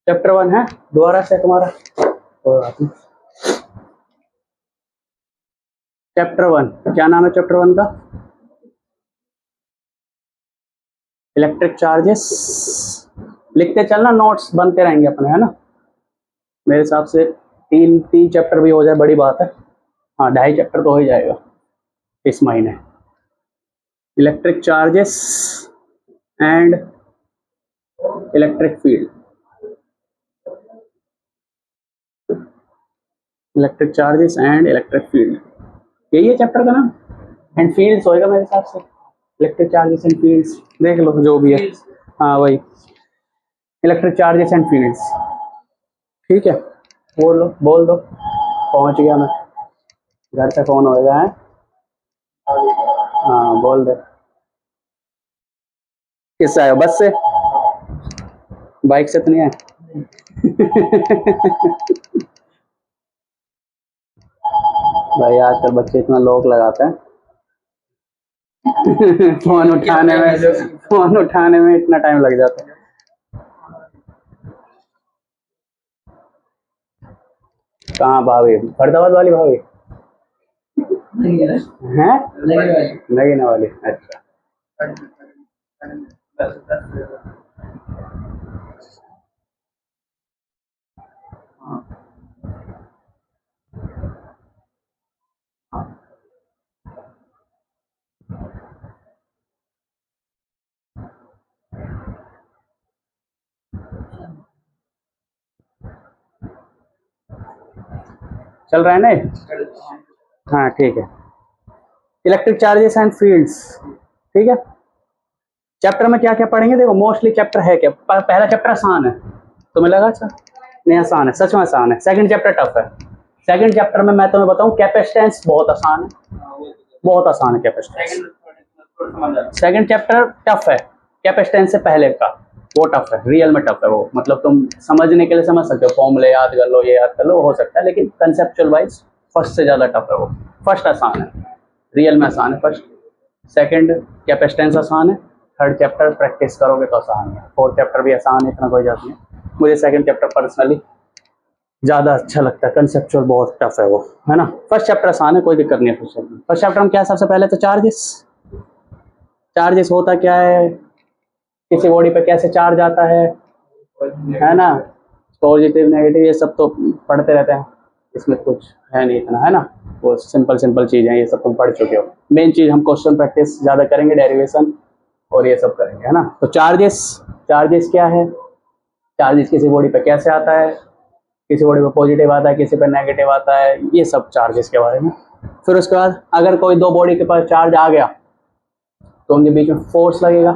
Chapter 1 है, दोबारा से तुम्हारा चैप्टर 1 क्या नाम है चैप्टर 1 का? Electric charges. लिखते चलना, नोट्स बनते रहेंगे अपने, है ना। मेरे हिसाब से तीन चैप्टर भी हो जाए बड़ी बात है। हाँ 2.5 चैप्टर तो हो ही जाएगा इस महीने। Electric charges and electric field. Electric charges and electric field, यही है चैप्टर का नाम। एंड फील्ड्स होएगा मेरे हिसाब से। इलेक्ट्रिक चार्जेस एंड फील्ड्स देख लो जो भी है। हाँ वही, इलेक्ट्रिक चार्जेस एंड फील्ड्स। ठीक है, बोल दो। पहुंच गया मैं, घर से फोन होएगा है। हाँ बोल दे। किससे आया? बस से? बाइक से तो नहीं आया? भाई आजकल बच्चे इतना लोक लगाते हैं फोन उठाने में इतना टाइम लग जाता है। कहाँ भाभी? फरीदाबाद वाली भाभी हैं? नगीना वाली, अच्छा। चल रहा है ना? हाँ ठीक है। इलेक्ट्रिक चार्जेस एंड फील्ड्स, ठीक है। चैप्टर में क्या क्या पढ़ेंगे? देखो मोस्टली चैप्टर है क्या, पहला चैप्टर आसान है, तुम्हें लगा? अच्छा नहीं आसान है, सच में आसान है। सेकंड चैप्टर टफ है। सेकंड चैप्टर में मैं तुम्हें बताऊं, कैपेसिटेंस बहुत आसान है, बहुत आसान है कैपेसिटेंस। सेकंड चैप्टर टफ है, कैपेसिटेंस से पहले का वो टफ है, रियल में टफ है वो। मतलब तुम समझने के लिए समझ सकते हो, फॉर्मूले याद कर लो, ये याद कर लो, हो सकता है, लेकिन कंसेप्चुअल वाइज फर्स्ट से ज़्यादा टफ है वो। फर्स्ट आसान है, रियल में आसान है फर्स्ट। सेकंड कैपेसिटेंस आसान है। थर्ड चैप्टर प्रैक्टिस करोगे तो आसान है। फोर्थ चैप्टर भी आसान है, इतना कोई ज़्यादा नहीं। मुझे सेकंड चैप्टर पर्सनली ज़्यादा अच्छा लगता है, कंसेप्चुअल बहुत टफ है वो, है ना। फर्स्ट चैप्टर आसान है, कोई दिक्कत नहीं है। फर्स्ट चैप्टर में क्या है? सबसे पहले तो चार्जेस। चार्जेस होता क्या है, किसी बॉडी पे कैसे चार्ज आता है ना, पॉजिटिव नेगेटिव ये सब तो पढ़ते रहते हैं, इसमें कुछ है नहीं इतना, है ना। वो सिंपल चीज़ है, ये सब तुम पढ़ चुके हो। मेन चीज़ हम क्वेश्चन प्रैक्टिस ज़्यादा करेंगे, डेरिवेशन और ये सब करेंगे, है ना। तो चार्जेस क्या है? चार्जेस किसी बॉडी पे कैसे आता है, किसी बॉडी पे पॉजिटिव आता है, किसी पे नेगेटिव आता है, ये सब चार्जेस के बारे में। फिर उसके बाद अगर कोई दो बॉडी के पास चार्ज आ गया तो उनके बीच में फोर्स लगेगा,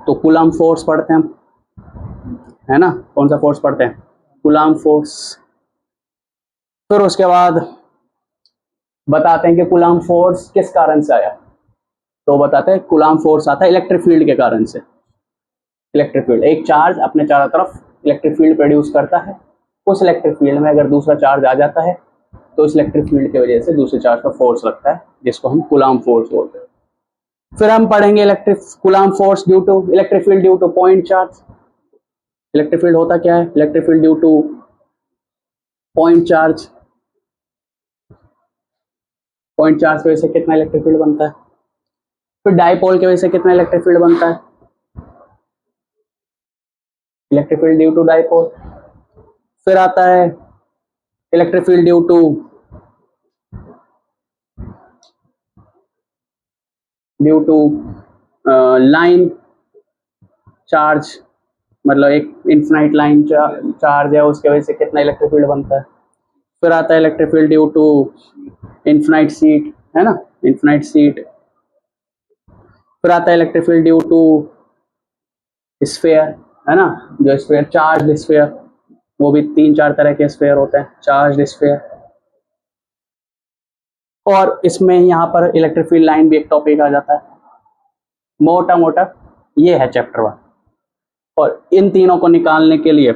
तो कूलम फोर्स पढ़ते हैं हम, है ना। कौन सा फोर्स पढ़ते हैं? Coulomb force. फिर उसके बाद बताते हैं कि कूलम फोर्स किस कारण से आया, तो बताते हैं कूलम फोर्स आता है इलेक्ट्रिक फील्ड के कारण से। इलेक्ट्रिक फील्ड, एक चार्ज अपने चारों तरफ इलेक्ट्रिक फील्ड प्रोड्यूस करता है। उस इलेक्ट्रिक फील्ड में अगर दूसरा चार्ज आ जाता है तो इस इलेक्ट्रिक फील्ड की वजह से दूसरे चार्ज पर फोर्स लगता है, जिसको हम कूलम फोर्स बोलते हैं। फिर हम पढ़ेंगे electric Coulomb force due to electric field due to point charge. Electric field होता क्या है? Electric field due to point charge. Point charge की वजह से कितना इलेक्ट्रिक फील्ड बनता है। फिर डाइपोल की वजह से कितना इलेक्ट्रिक फील्ड बनता है? Electric field due to dipole. फिर आता है electric field due to line charge, मतलब एक इन्फिनाइट लाइन चार्ज है, उसके वजह से कितना इलेक्ट्रिक फील्ड बनता है। फिर आता है electric field due to infinite sheet, है ना, इन्फिनाइट सीट। फिर आता है electric field due to sphere, है ना, जो स्फीयर, चार्ज स्फीयर, वो भी 3-4 तरह के स्फीयर होते हैं, चार्ज स्फीयर। और इसमें यहाँ पर इलेक्ट्रिक फील्ड लाइन भी एक टॉपिक आ जाता है। मोटा मोटा ये है चैप्टर 1। और इन तीनों को निकालने के लिए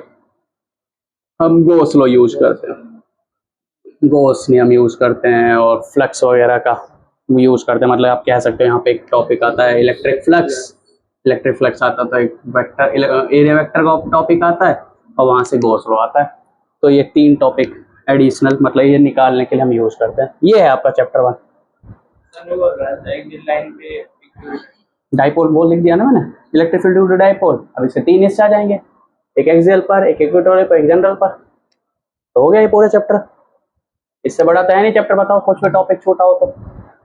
हम गॉस लॉ यूज करते हैं, गॉस नियम यूज करते हैं, और फ्लक्स वगैरह का यूज करते हैं। मतलब आप कह सकते हो यहाँ पे एक टॉपिक आता है इलेक्ट्रिक फ्लक्स। इलेक्ट्रिक फ्लक्स आता है, एक वेक्टर एरिया वेक्टर का टॉपिक आता है, और वहाँ से गॉस लॉ आता है। तो ये 3 टॉपिक एडिशनल मतलब ये निकालने के लिए हम यूज करते हैं। ये है आपका चैप्टर 1। डाइपोल बोल लिख दिया ना मैंने, electric field due to dipole. अब इससे 3 हिस्से आ जाएंगे, एक एक्सियल पर, एक इक्वेटोरियल पर, एक जनरल पर। तो हो गया ये पूरे चैप्टर। इससे बड़ा तो है नहीं चैप्टर, बताओ कुछ भी टॉपिक छोटा हो तो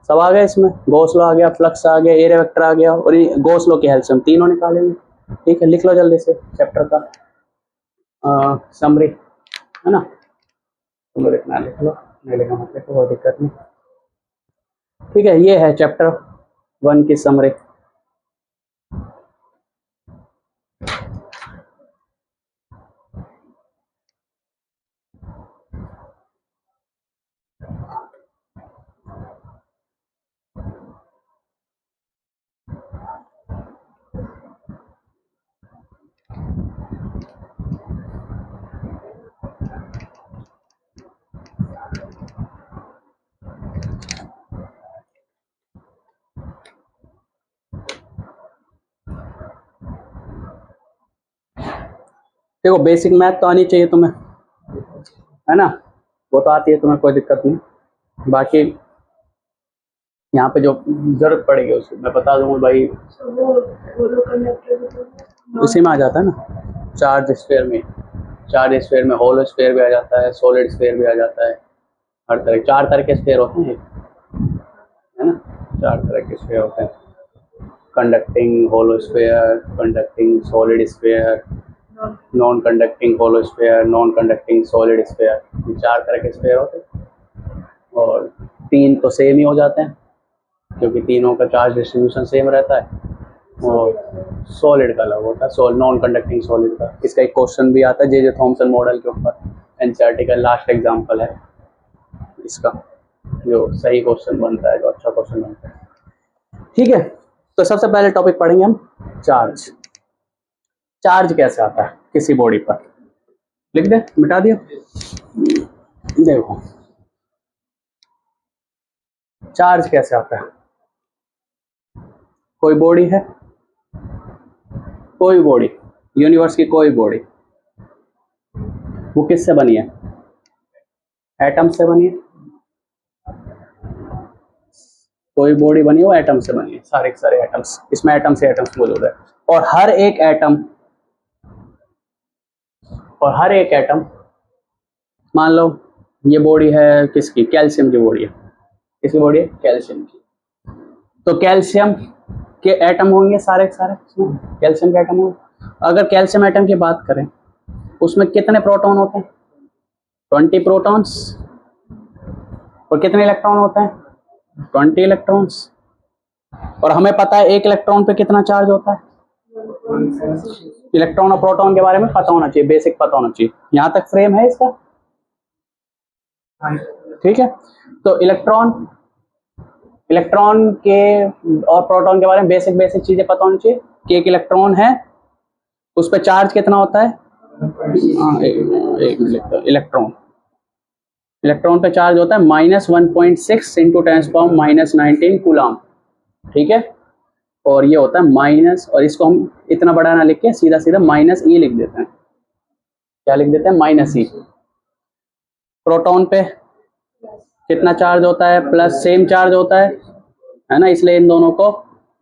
सब आ गया इसमें। गॉस लॉ आ गया, फ्लक्स आ गया, एरिया वेक्टर आ गया, और गॉस लॉ की हेल्प से हम तीनों निकालेंगे। ठीक है, लिख लो जल्दी से चैप्टर का समरी, है ना। तुम लिखना लिख लो, नहीं लिखा मत लिखो, कोई दिक्कत नहीं। ठीक है, ये है चैप्टर 1 की समरी। देखो बेसिक मैथ तो आनी चाहिए तुम्हें, है ना, वो तो आती है तुम्हें, कोई दिक्कत नहीं। बाकी यहाँ पे जो जरूरत पड़ेगी उसको मैं बता दूंगा भाई, उसी में आ जाता है ना। चार्ज स्फीयर में होलो स्फीयर भी आ जाता है, सॉलिड स्फीयर भी आ जाता है, हर तरह 4 तरह के स्फीयर होते हैं, है ना, 4 तरह के स्फीयर होते हैं। Conducting hollow sphere, conducting solid sphere, non conducting hollow sphere, non conducting solid sphere, ये 4 तरह के स्फीयर होते हैं। और 3 तो सेम ही हो जाते हैं क्योंकि तीनों का चार्ज डिस्ट्रीब्यूशन सेम रहता है, और सॉलिड का अलग होता है, नॉन कंडक्टिंग सॉलिड का। इसका एक क्वेश्चन भी आता है जे थॉमसन मॉडल के ऊपर, एनसीईआरटी का लास्ट एग्जाम्पल है इसका, जो सही क्वेश्चन बनता है, जो अच्छा क्वेश्चन बनता है। ठीक है, तो सबसे पहले टॉपिक पढ़ेंगे हम चार्ज। चार्ज कैसे आता है किसी बॉडी पर, लिख दे, मिटा दिया। देखो चार्ज कैसे आता है। कोई बॉडी है, कोई बॉडी, यूनिवर्स की कोई बॉडी, वो किससे बनी है, एटम से बनी है। कोई बॉडी बनी है वो एटम से बनी है, सारे के सारे एटम्स, इसमें एटम से एटम्स मौजूद है, और हर एक एटम मान लो ये बॉडी है किसकी, कैल्शियम की बॉडी है। किसकी बॉडी है, कैल्शियम की। तो कैल्शियम के एटम होंगे सारे के सारे, कैल्शियम के एटम होंगे। अगर कैल्शियम एटम की बात करें उसमें कितने प्रोटॉन होते हैं, 20 प्रोटॉन्स, और कितने इलेक्ट्रॉन होते हैं, 20 इलेक्ट्रॉन्स। और हमें पता है एक इलेक्ट्रॉन पे कितना चार्ज होता है। इलेक्ट्रॉन और प्रोटॉन के बारे में पता होना चाहिए, बेसिक पता होना चाहिए। यहां तक फ्रेम है इसका, ठीक है। तो इलेक्ट्रॉन के और प्रोटॉन के बारे में बेसिक चीजें पता होनी चाहिए कि एक इलेक्ट्रॉन है उस पर चार्ज कितना होता है। इलेक्ट्रॉन पे चार्ज होता है -1.6 इंटू 10⁻⁻19 कूलम, ठीक है। और ये होता है माइनस, और इसको हम इतना बड़ा ना लिख के सीधा सीधा -e लिख देते हैं। क्या लिख देते हैं, -e। प्रोटॉन पे कितना चार्ज होता है, प्लस सेम चार्ज होता है ना, इसलिए इन दोनों को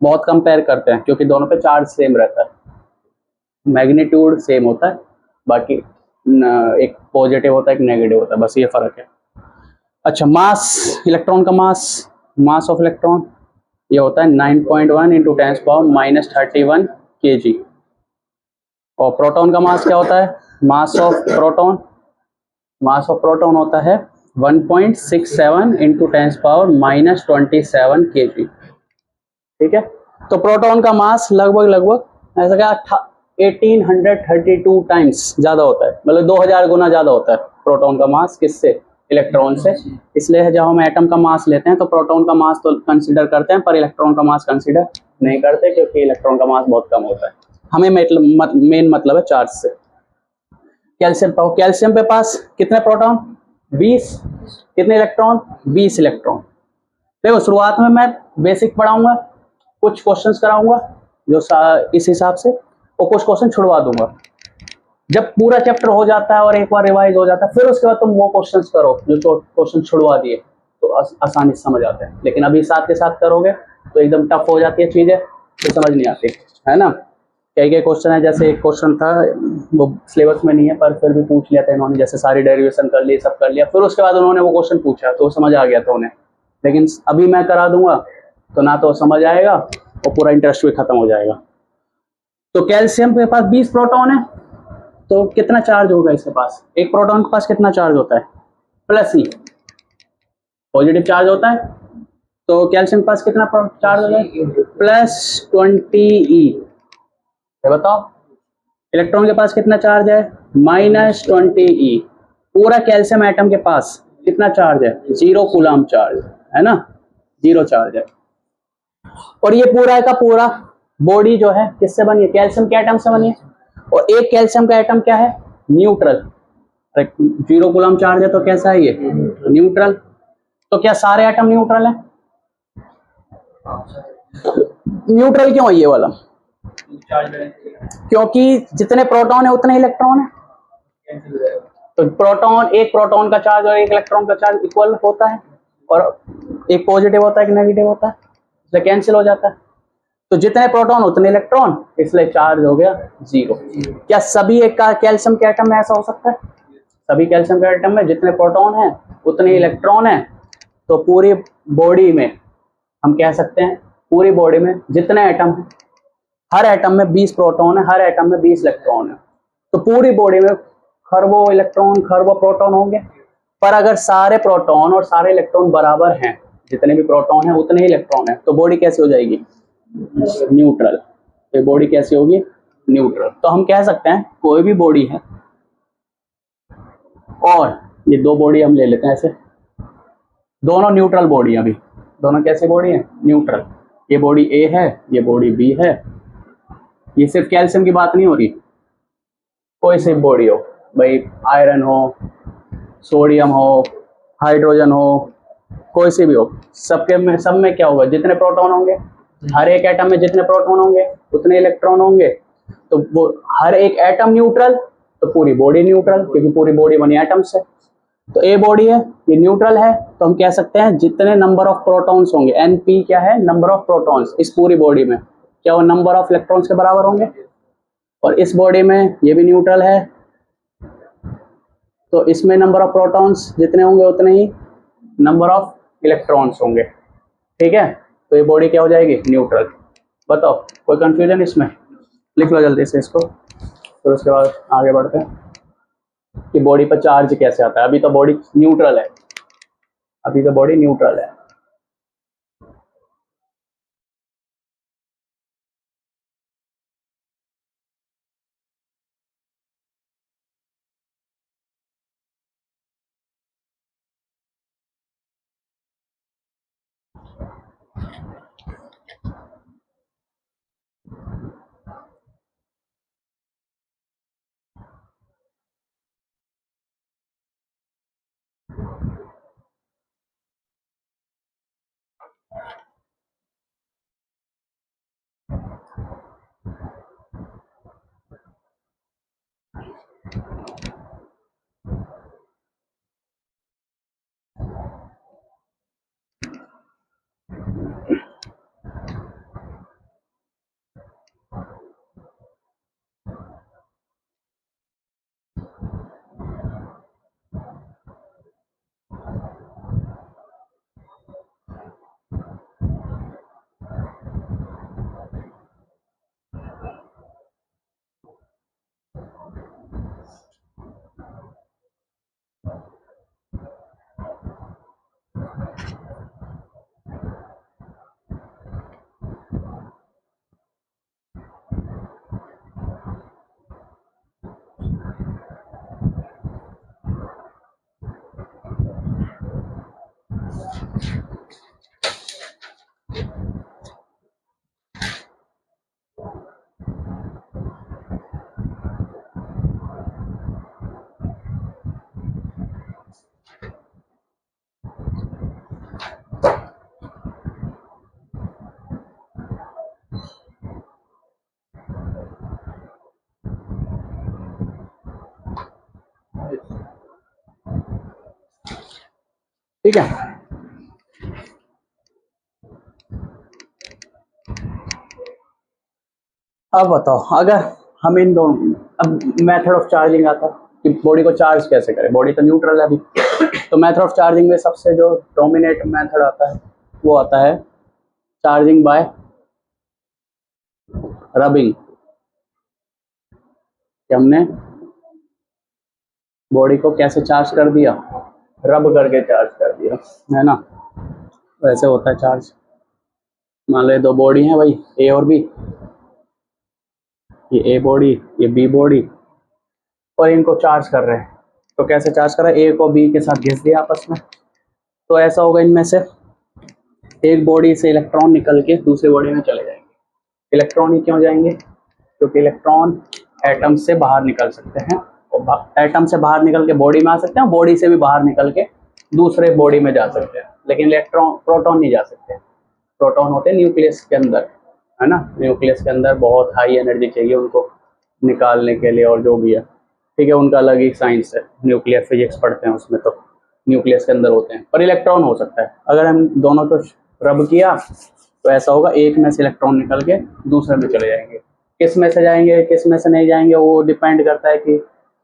बहुत कंपेयर करते हैं क्योंकि दोनों पे चार्ज सेम रहता है, मैग्नीट्यूड सेम होता है, बाकी एक पॉजिटिव होता है एक नेगेटिव होता है, बस ये फर्क है। अच्छा, मास, इलेक्ट्रॉन का मास ऑफ इलेक्ट्रॉन ये होता है 9.1 इंटू 10⁻⁻31 kg। और प्रोटॉन का मास क्या होता है, मास ऑफ प्रोटॉन होता है 1.67 इंटू 10⁻⁻27 kg, ठीक है। तो प्रोटॉन का मास लगभग ऐसा क्या 1832 टाइम्स ज्यादा होता है, मतलब 2000 गुना ज्यादा होता है प्रोटॉन का मास किससे, इलेक्ट्रॉन से। इसलिए जब हम एटम का मास लेते हैं तो प्रोटॉन का मास तो कंसीडर करते हैं पर इलेक्ट्रॉन का मास कंसीडर नहीं करते क्योंकि इलेक्ट्रॉन का मास बहुत कम होता है। हमें मेन मतलब है चार्ज से। कैल्शियम पे पास कितने प्रोटॉन, 20, कितने इलेक्ट्रॉन, 20 इलेक्ट्रॉन। देखो शुरुआत में मैं बेसिक पढ़ाऊंगा, कुछ क्वेश्चंस कराऊंगा जो इस हिसाब से, और कुछ क्वेश्चन छुड़वा दूंगा, जब पूरा चैप्टर हो जाता है और एक बार रिवाइज हो जाता है, फिर उसके बाद तुम वो क्वेश्चंस करो जो क्वेश्चन छुड़वा दिए, तो आसानी से समझ आते हैं। लेकिन अभी साथ के साथ करोगे तो एकदम टफ हो जाती है चीजें, तो समझ नहीं आती है ना। कई कई क्वेश्चन है, जैसे एक क्वेश्चन था वो सिलेबस में नहीं है पर फिर भी पूछ लिया था इन्होंने, जैसे सारी डेरिवेशन कर ली, सब कर लिया, फिर उसके बाद उन्होंने वो क्वेश्चन पूछा तो समझ आ गया था उन्हें। लेकिन अभी मैं करा दूंगा तो ना तो समझ आएगा और पूरा इंटरेस्ट भी खत्म हो जाएगा। तो कैल्शियम के पास 20 प्रोटॉन है, तो कितना चार्ज होगा इसके पास? एक प्रोटॉन के पास कितना चार्ज होता है? प्लस ई, पॉजिटिव चार्ज होता है। तो कैल्शियम के पास कितना चार्ज होगा? +20 ई। बताओ इलेक्ट्रॉन के पास कितना चार्ज है? -20 ई। पूरा कैल्शियम एटम के पास कितना चार्ज है? 0 कूलम चार्ज है ना, 0 चार्ज है। और ये पूरा का पूरा बॉडी जो है किससे बनी है? कैल्शियम के एटम से बनी है। और एक कैल्शियम का एटम क्या है? न्यूट्रल। 0 कूलम चार्ज है तो कैसा है ये? न्यूट्रल। तो क्या सारे एटम न्यूट्रल है? न्यूट्रल क्यों है ये वाला? क्योंकि जितने प्रोटॉन है उतने इलेक्ट्रॉन है। तो प्रोटॉन, एक प्रोटॉन का चार्ज और एक इलेक्ट्रॉन का चार्ज इक्वल होता है, और एक पॉजिटिव होता है एक नेगेटिव होता है, इसलिए कैंसिल हो जाता है। तो जितने प्रोटॉन उतने इलेक्ट्रॉन, इसलिए चार्ज हो गया 0। क्या सभी एक का कैल्शियम के एटम में ऐसा हो सकता है? सभी कैल्शियम के एटम में जितने प्रोटॉन है उतने इलेक्ट्रॉन है। तो पूरी बॉडी में हम कह सकते हैं, पूरी बॉडी में जितने एटम है, हर एटम में 20 प्रोटॉन है, हर एटम में 20 इलेक्ट्रॉन है। तो पूरी बॉडी में खरबों इलेक्ट्रॉन खरबों प्रोटॉन होंगे। पर अगर सारे प्रोटॉन और सारे इलेक्ट्रॉन बराबर हैं, जितने भी प्रोटॉन है उतने ही इलेक्ट्रॉन है, तो बॉडी कैसे हो जाएगी? न्यूट्रल। तो बॉडी कैसे होगी? न्यूट्रल। तो हम कह सकते हैं कोई भी बॉडी है, और ये दो बॉडी हम ले लेते हैं ऐसे, दोनों न्यूट्रल बॉडी, अभी दोनों कैसे बॉडी है? न्यूट्रल। ये बॉडी ए है, ये बॉडी बी है। ये सिर्फ कैल्शियम की बात नहीं हो रही, कोई सी बॉडी हो भाई, आयरन हो, सोडियम हो, हाइड्रोजन हो, कोई सी भी हो, सबके में, सब में क्या होगा? जितने प्रोटॉन होंगे, हर एक एटम में जितने प्रोटॉन होंगे उतने इलेक्ट्रॉन होंगे। तो वो हर एक एटम न्यूट्रल, तो पूरी बॉडी न्यूट्रल, क्योंकि पूरी बॉडी बनी एटम से। तो ए बॉडी है, ये न्यूट्रल है, तो हम कह सकते हैं जितने नंबर ऑफ प्रोटॉन्स होंगे, एनपी क्या है? नंबर ऑफ प्रोटॉन्स इस पूरी बॉडी में, क्या वो नंबर ऑफ इलेक्ट्रॉन्स के बराबर होंगे? और इस बॉडी में ये भी न्यूट्रल है, तो इसमें नंबर ऑफ प्रोटॉन्स जितने होंगे उतने ही नंबर ऑफ इलेक्ट्रॉन्स होंगे। ठीक है, तो ये बॉडी क्या हो जाएगी? न्यूट्रल। बताओ कोई कंफ्यूजन इसमें? लिख लो जल्दी से इसको, फिर उसके बाद आगे बढ़ते हैं कि बॉडी पर चार्ज कैसे आता है। अभी तो बॉडी न्यूट्रल है, अभी तो बॉडी न्यूट्रल है। ठीक है। अब बताओ, अगर हम इन दोनों, अब मेथड ऑफ चार्जिंग आता कि बॉडी को चार्ज कैसे करें, बॉडी तो न्यूट्रल है अभी, तो मेथड ऑफ चार्जिंग में सबसे जो डोमिनेट मेथड आता है वो आता है चार्जिंग बाय रबिंग। कि हमने बॉडी को कैसे चार्ज कर दिया, रब करके चार्ज कर दिया, है ना। वैसे होता है चार्ज। मान लो दो बॉडी है भाई, ए और बी, ये ए बॉडी ये बी बॉडी, और इनको चार्ज कर रहे हैं। तो कैसे चार्ज कर रहे हैं, ए को बी के साथ घिस दिया आपस में, तो ऐसा होगा इनमें से एक बॉडी से इलेक्ट्रॉन निकल के दूसरी बॉडी में चले जाएंगे। इलेक्ट्रॉन ही क्यों जाएंगे, क्योंकि इलेक्ट्रॉन एटम से बाहर निकल सकते हैं, और एटम से बाहर निकल के बॉडी में आ सकते हैं, बॉडी से भी बाहर निकल के दूसरे बॉडी में जा सकते हैं, लेकिन इलेक्ट्रॉन प्रोटॉन नहीं जा सकते। प्रोटॉन होते हैं न्यूक्लियस के अंदर, है ना, न्यूक्लियस के अंदर बहुत हाई एनर्जी चाहिए उनको निकालने के लिए, और जो भी है, ठीक है, उनका अलग ही साइंस है, न्यूक्लियर फिजिक्स पढ़ते हैं उसमें, तो न्यूक्लियस के अंदर होते हैं। पर इलेक्ट्रॉन हो सकता है, अगर हम दोनों को रब किया तो ऐसा होगा, एक में से इलेक्ट्रॉन निकल के दूसरे में चले जाएंगे। किस में से जाएंगे किस में से नहीं जाएंगे वो डिपेंड करता है कि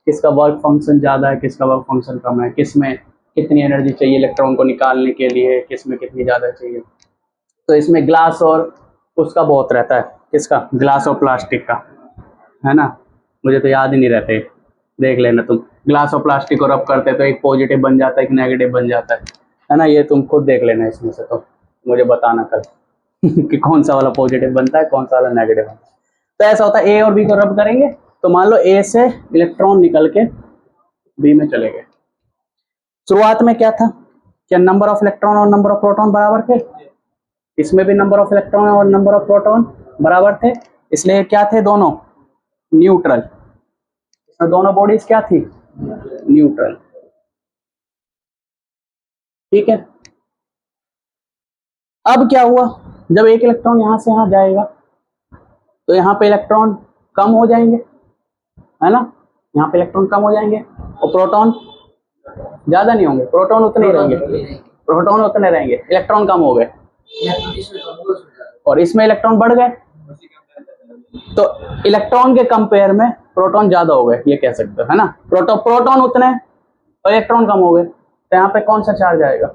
किसका वर्क फंक्शन ज़्यादा है, किसका वर्क फंक्शन कम है, किस में कितनी एनर्जी चाहिए इलेक्ट्रॉन को निकालने के लिए, किस में कितनी ज़्यादा चाहिए। तो इसमें ग्लास और उसका बहुत रहता है, किसका, ग्लास और प्लास्टिक का, है ना। मुझे तो याद ही नहीं रहते, देख लेना तुम। ग्लास और प्लास्टिक को रब करते तो एक पॉजिटिव बन जाता है, एक नेगेटिव बन जाता है ना। ये तुम खुद देख लेना इसमें से, तो मुझे बताना कल कि कौन सा वाला पॉजिटिव बनता है, कौन सा वाला नेगेटिव बनता है। तो ऐसा होता है, ए और बी को रब करेंगे तो मान लो ए से इलेक्ट्रॉन निकल के बी में चले गए। शुरुआत में क्या था, क्या नंबर ऑफ इलेक्ट्रॉन और नंबर ऑफ प्रोटॉन बराबर थे, इसमें भी नंबर ऑफ इलेक्ट्रॉन और नंबर ऑफ प्रोटॉन बराबर थे, इसलिए क्या थे दोनों न्यूट्रल। इसमें दोनों बॉडीज क्या थी, न्यूट्रल। ठीक है। अब क्या हुआ, जब एक इलेक्ट्रॉन यहां से यहां जाएगा तो यहाँ पे इलेक्ट्रॉन कम हो जाएंगे, है ना, यहाँ पे इलेक्ट्रॉन कम हो जाएंगे और प्रोटॉन ज्यादा नहीं होंगे, प्रोटॉन उतने ही रहेंगे, प्रोटॉन उतने रहेंगे, इलेक्ट्रॉन कम हो गए और इसमें इलेक्ट्रॉन बढ़ गए, तो इलेक्ट्रॉन के कंपेयर में प्रोटॉन ज्यादा हो गए, ये कह सकते हो, है ना। प्रोटॉन उतने और इलेक्ट्रॉन कम हो गए, तो यहाँ पे कौन सा चार्ज आएगा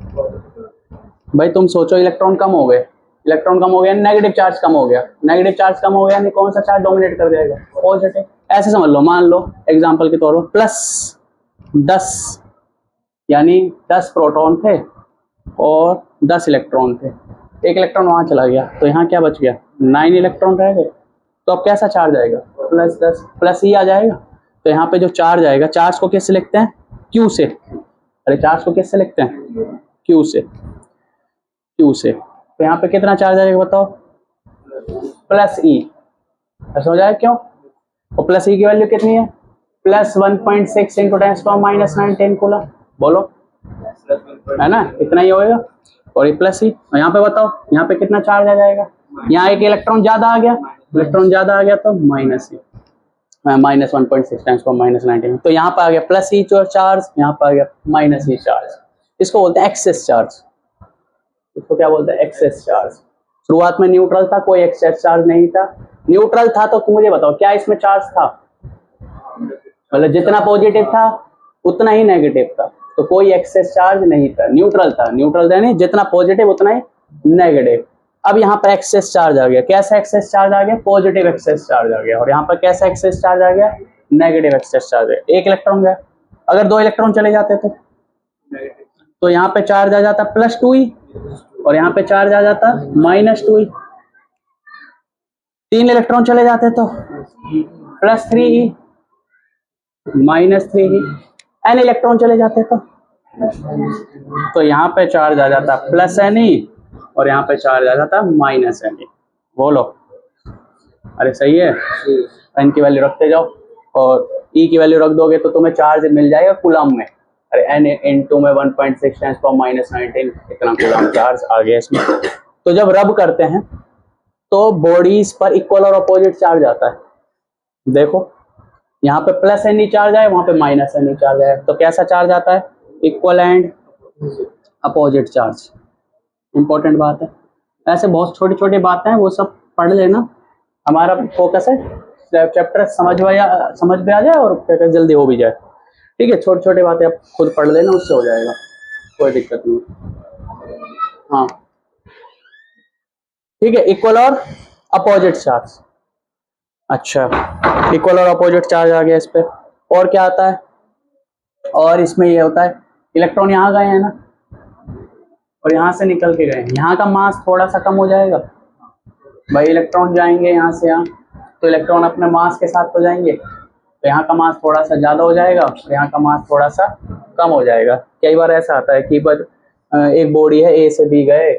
भाई, तुम सोचो, इलेक्ट्रॉन कम हो गए, इलेक्ट्रॉन कम हो गया, नेगेटिव चार्ज कम हो गया, नेगेटिव चार्ज कम हो गया, यानी कौन सा चार्ज डोमिनेट कर जाएगा, पॉजिटिव। ऐसे समझ लो, मान लो एग्जांपल के तौर पर +10, यानी 10 प्रोटॉन थे और 10 इलेक्ट्रॉन थे, एक इलेक्ट्रॉन वहां चला गया, तो यहाँ क्या बच गया, 9 इलेक्ट्रॉन रह गए। तो अब कैसा चार्ज आएगा, +10 प्लस ही आ जाएगा। तो यहाँ पे जो चार्ज आएगा, चार्ज को किससे लिखते हैं, क्यू से, अरे चार्ज को किससे लिखते हैं, क्यू से, क्यू से। तो यहाँ पे कितना चार्ज आएगा बताओ, +E। समझ आया क्यों, और +E की वैल्यू कितनी है, +1.6 × 10⁻⁻⁹ कूलम, बोलो, है ना, इतना ही होएगा। और ये +E, और यहाँ पे बताओ, यहाँ पे कितना चार्ज आ जाएगा, यहाँ एक इलेक्ट्रॉन ज्यादा आ गया, इलेक्ट्रॉन ज्यादा आ गया तो -E, -1.6 × 10⁻⁹ तो यहाँ पे आ गया +E चार्ज, यहाँ पे आ गया -E चार्ज। इसको बोलते हैं एक्सेस चार्ज, इसको क्या बोलते हैं, एक्सेस चार्ज। शुरुआत में न्यूट्रल था, कोई एक्सेस चार्ज नहीं था। न्यूट्रल था तो मुझे बताओ क्या इसमें चार्ज था, मतलब जितना पॉजिटिव था उतना ही नेगेटिव था, तो कोई एक्सेस चार्ज नहीं था, न्यूट्रल था, न्यूट्रल था नहीं, जितना पॉजिटिव उतना ही नेगेटिव। अब यहाँ पर एक्सेस चार्ज आ गया, कैसा एक्सेस चार्ज आ गया, पॉजिटिव एक्सेस चार्ज आ गया, और यहाँ पर कैसा एक्सेस चार्ज आ गया, नेगेटिव एक्सेस चार्ज आ गया। एक इलेक्ट्रॉन गया, अगर 2 इलेक्ट्रॉन चले जाते तो यहाँ पे चार्ज आ जाता +2E, और यहाँ पे चार्ज आ जाता -2E। 3 इलेक्ट्रॉन चले जाते तो +3E, -3E। n इलेक्ट्रॉन चले जाते तो यहाँ पे चार्ज आ जाता +Ne, और यहाँ पे चार्ज आ जाता -Ne। बोलो, अरे सही है, n की वैल्यू रखते जाओ और E की वैल्यू रख दोगे तो तुम्हें चार्ज मिल जाएगा कूलम में। अरे n × में 1.6 × 10⁻⁹ इतना कूलम चार्ज आ गया इसमें। तो जब रब करते हैं तो बॉडीज पर इक्वल और अपोजिट चार्ज आता है। देखो यहाँ पे प्लस एन ई चार्ज आए, वहां पे माइनस एन ई चार्ज आए, तो कैसा चार्ज आता है? Equal and opposite charge. Important बात है। ऐसे बहुत छोटी छोटी बातें हैं, वो सब पढ़ लेना। हमारा फोकस है चैप्टर समझ में आ जाए और क्या जल्दी हो भी जाए। ठीक है, छोटी छोटी बातें आप खुद पढ़ लेना, उससे हो जाएगा, कोई दिक्कत नहीं। हाँ ठीक है, इक्वल और अपोजिट चार्ज। अच्छा, इक्वल और अपोजिट चार्ज आ गया इस पे। और क्या आता है? और इसमें ये होता है, इलेक्ट्रॉन यहाँ गए हैं ना, और यहाँ से निकल के गए, यहाँ का मास थोड़ा सा कम हो जाएगा भाई। इलेक्ट्रॉन जाएंगे यहाँ से यहाँ, तो इलेक्ट्रॉन अपने मास के साथ तो जाएंगे, तो यहाँ का मास थोड़ा सा ज़्यादा हो जाएगा और यहाँ का मास थोड़ा सा कम हो जाएगा। कई बार ऐसा आता है कि पर एक बॉडी है, ए से बी गए,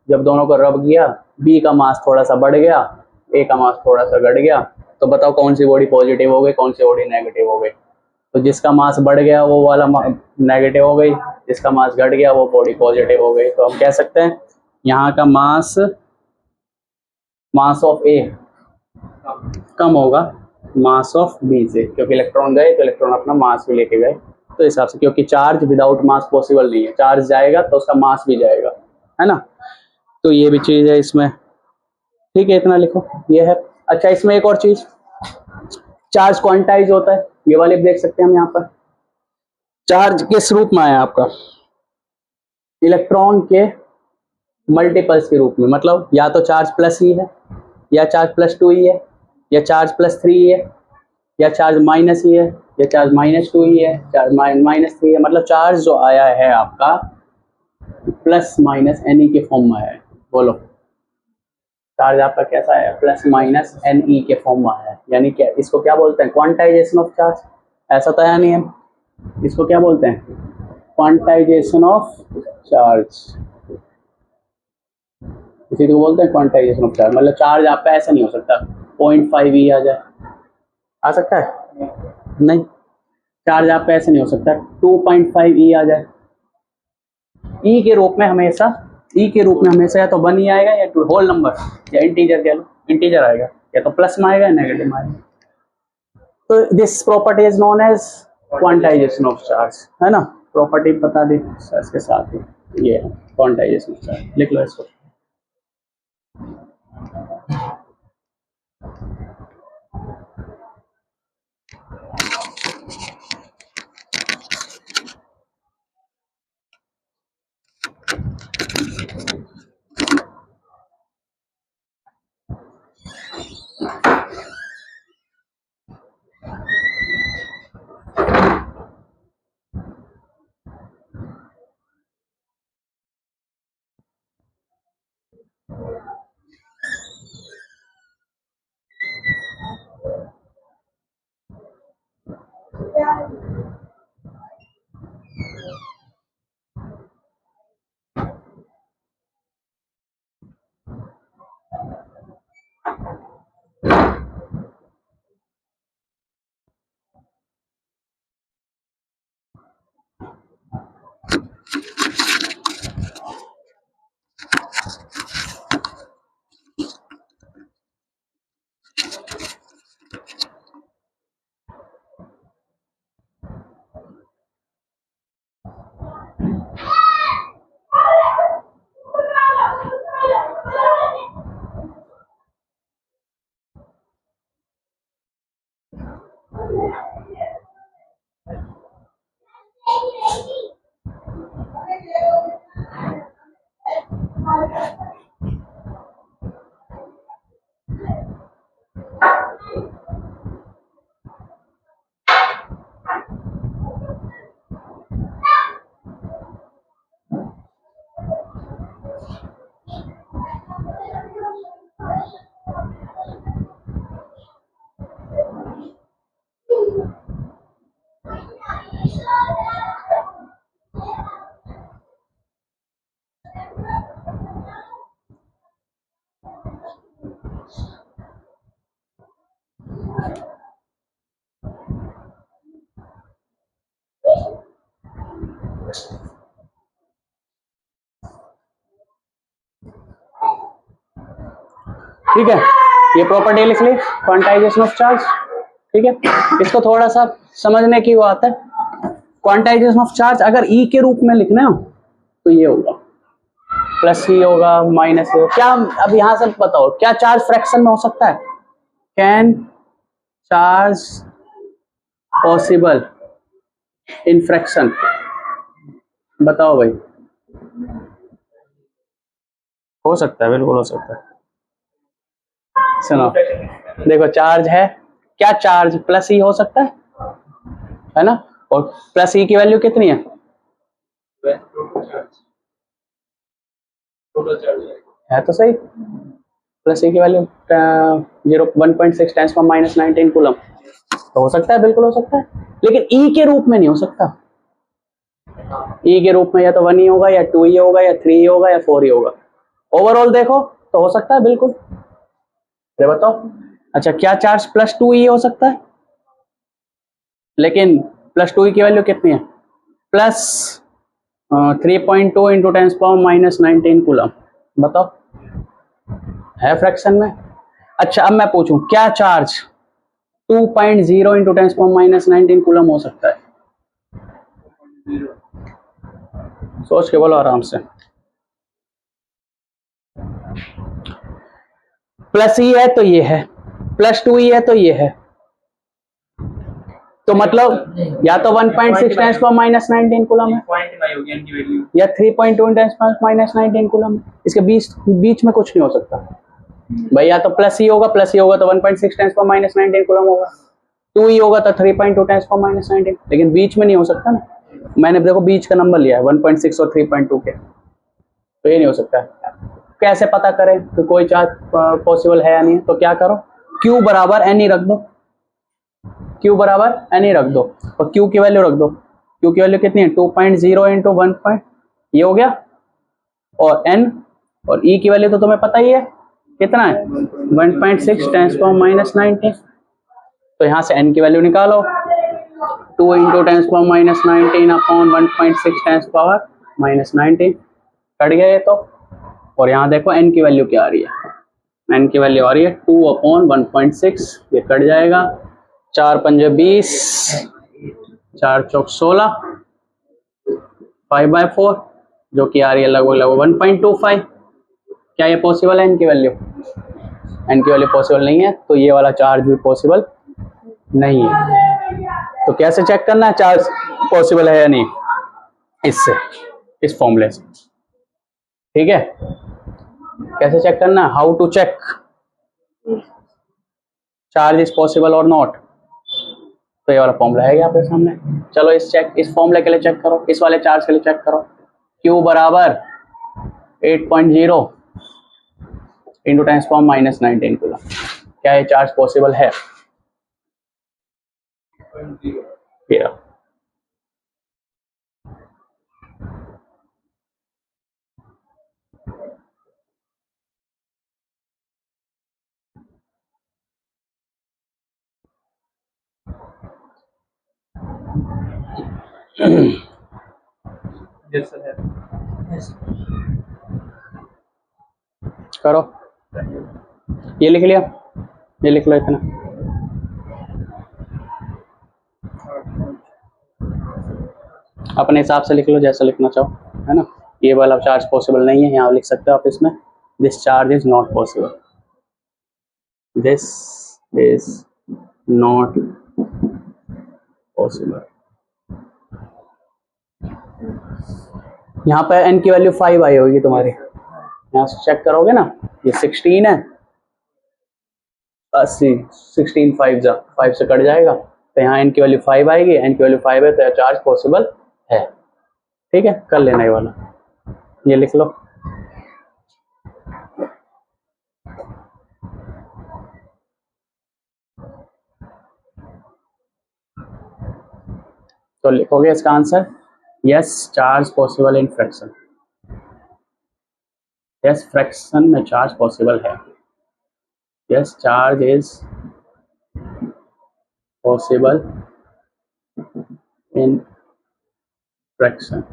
जब दोनों को रब किया, बी का मास थोड़ा सा बढ़ गया, ए का मास थोड़ा सा घट गया, तो बताओ कौन सी बॉडी पॉजिटिव हो गई, कौन सी बॉडी नेगेटिव हो गई? तो जिसका मास बढ़ गया वो वाला नेगेटिव हो गई, जिसका मास घट गया वो बॉडी पॉजिटिव हो गई। तो हम कह सकते हैं यहाँ का मास ऑफ ए कम होगा मास ऑफ बी से, क्योंकि इलेक्ट्रॉन गए तो इलेक्ट्रॉन अपना मास भी लेके गए, तो हिसाब से, क्योंकि चार्ज विदाउट मास पॉसिबल नहीं है, चार्ज जाएगा तो उसका मास भी जाएगा, है ना। तो ये भी चीज है इसमें। ठीक है, इतना लिखो, ये है। अच्छा, इसमें एक और चीज, चार्ज क्वांटाइज होता है, ये वाले देख सकते हैं हम यहाँ पर। चार्ज किस रूप में आया आपका? इलेक्ट्रॉन के मल्टीपल्स के रूप में, मतलब या तो चार्ज प्लस ही है, या चार्ज प्लस टू ही है, या चार्ज प्लस थ्री ही है, या चार्ज माइनस ही है, या चार्ज माइनस टू ही है, चार्ज माइनस थ्री है। मतलब चार्ज जो आया है आपका प्लस माइनस एन ई के फॉर्म में है। बोलो, चार्ज आपका कैसा है? प्लस माइनस एन ई के फॉर्म में है। यानी क्या, इसको क्या बोलते हैं? Quantization of charge. ऐसा तो है नहीं है, इसको क्या बोलते हैं? क्वांटाइजेशन ऑफ चार्ज, इसी को बोलते हैं क्वांटाइजेशन ऑफ चार्ज। मतलब चार्ज आपका ऐसा नहीं हो सकता 0.5 ई आ जाए, आ सकता है? नहीं, चार्ज आपका ऐसे नहीं हो सकता 2.5 ई आ जाए। ई के रूप में हमेशा, ई के रूप में हमेशा या तो 1 ही आएगा, या टू होल नंबर, या इंटीजर कह लो, इंटीजर आएगा, या तो प्लस में आएगा या नेगेटिव में आएगा। तो this property is known as quantization of charge, है ना। प्रॉपर्टी बता दी इसके साथ ही, ये क्वांटाइजेशन ऑफ चार्ज, लिख लो इसको। ठीक है, ये प्रॉपर्टी लिख ली क्वांटाइजेशन ऑफ चार्ज। ठीक है, इसको थोड़ा सा समझने की बात है। क्वांटाइजेशन ऑफ चार्ज अगर ई के रूप में लिखना हो तो ये होगा, प्लस ई होगा, माइनस ई होगा। क्या अब यहां से बताओ, क्या चार्ज फ्रैक्शन में हो सकता है? Can charge possible in fraction? बताओ भाई। हो सकता है, बिल्कुल हो सकता है। सुनो, देखो चार्ज है, क्या चार्ज प्लस ई हो सकता है ना? और प्लस ई की वैल्यू कितनी है? है तो सही, प्लस ई की वैल्यू 1.6 टेंस पर माइनस 19 कूलम। तो हो सकता है, बिल्कुल हो सकता है, लेकिन ई के रूप में नहीं हो सकता। ई के रूप में या तो 1 ही होगा, या 2 ही होगा, या 3 ही होगा, या 4 ही होगा। ओवरऑल देखो तो हो सकता है बिल्कुल। ये बताओ, अच्छा क्या चार्ज प्लस 2 ही हो सकता है? लेकिन प्लस 2 की वैल्यू कितनी है? Plus 3.2 into tens power minus 19 coulomb. बताओ, है फ्रैक्शन में? अच्छा अब मैं पूछूं, क्या charge 2.0 into tens power minus 19 coulomb हो सकता है? सोच के बोलो आराम से। प्लस ई है तो ये है, प्लस 2 ई है तो ये है, तो मतलब या तो 1.6 टेंस पावर माइनस 19 कूलम है, या 3.2 टेंस पावर माइनस 19 कूलम है। इसके बीच में कुछ नहीं हो सकता भाई। या तो प्लस ही होगा, प्लस ही होगा तो 1.6 टेंस पावर माइनस 19 कूलम होगा, 2 ही होगा तो 3.2 टेंस पावर माइनस 19, लेकिन बीच में नहीं हो सकता ना। मैंने देखो बीच का नंबर लिया है 1.6 और 3.2 के, तो ये नहीं हो सकता। कैसे पता करें कि कोई चार्ज पॉसिबल है या नहीं? तो क्या करो, Q बराबर एन ही रख दो, Q बराबर एन ही रख दो, और Q की वैल्यू रख दो। Q की वैल्यू कितनी है? 2.0 इंटू 1 पॉइंट, ये हो गया, और N और E की वैल्यू तो तुम्हें पता ही है कितना है, 1.6 टेंस पावर माइनस 19। तो यहाँ से N की वैल्यू निकालो, 2 into tens power minus 19 upon 1.6 tens power minus 19, cut गया ये तो। और यहाँ देखो N की वैल्यू क्या आ रही है, N की वैल्यू आ रही है 2 अपॉन 1.6, ये कट जाएगा, 4 पंजे 20, 4 चौक 16, 5/4, जो कि आ रही है लगभग लगभग 1.25। क्या ये पॉसिबल है? N की वैल्यू, N की वैल्यू पॉसिबल नहीं है, तो ये वाला चार्ज भी पॉसिबल नहीं है। तो कैसे चेक करना है चार्ज पॉसिबल है या नहीं? इससे, इस फॉर्मूले से, ठीक है। कैसे चेक करना? How to check charge is possible और नॉट? तो ये वाला फॉर्मूला है आपके सामने। चलो इस फॉर्मूले के लिए चेक करो, इस वाले चार्ज के लिए चेक करो। Q बराबर 8.0 into tens power minus 19 coulomb. क्या ये चार्ज पॉसिबल है? करो, ये लिख लिया, ये लिख लो इतना। अपने हिसाब से लिख लो जैसा लिखना चाहो, है ना। ये वाला चार्ज पॉसिबल नहीं है, यहाँ लिख सकते हो आप इसमें, this charge is not possible, this is not possible. यहाँ पे n की वैल्यू 5 आई होगी तुम्हारी, यहाँ से चेक करोगे ना, ये 16 है, 80, 16 5 से कट जाएगा, तो यहाँ n की वैल्यू 5 आएगी, n की वैल्यू 5 है तो चार्ज पॉसिबल है। ठीक है, कर लेना ये वाला, ये लिख लो। तो लिखोगे इसका answer, yes charge possible in fraction, yes fraction में चार्ज पॉसिबल है, yes charge is possible in fraction.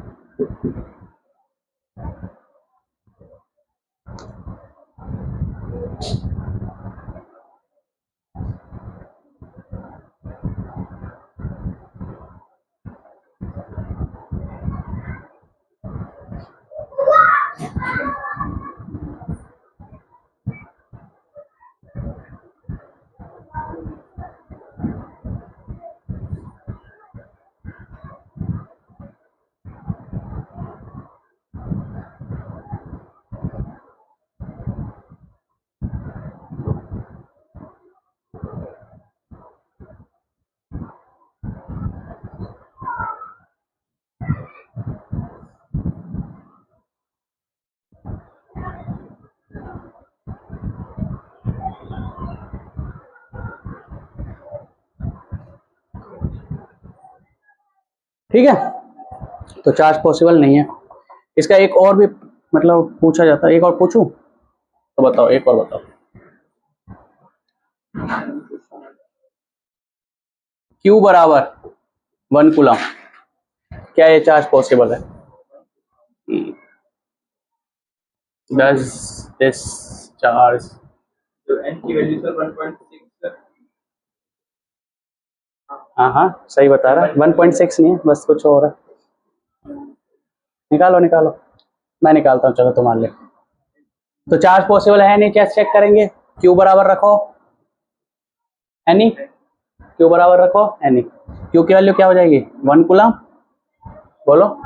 ठीक है, तो चार्ज पॉसिबल नहीं है। इसका एक और भी मतलब पूछा जाता है, एक और पूछूं तो बताओ, एक और बताओ। Q बराबर 1 कूलम, क्या ये चार्ज पॉसिबल है? Does this charge, तो n की वैल्यू सर 1.6 हाँ सही बता रहा है, 1.6 नहीं है, बस कुछ और है। निकालो निकालो, मैं निकालता हूँ, चलो तुम्हारे लिए। तो चार्ज पॉसिबल है नहीं, क्या चेक करेंगे? Q बराबर रखो एनी, Q बराबर रखो एनी। Q की वैल्यू क्या हो जाएगी? 1 कूलम। बोलो,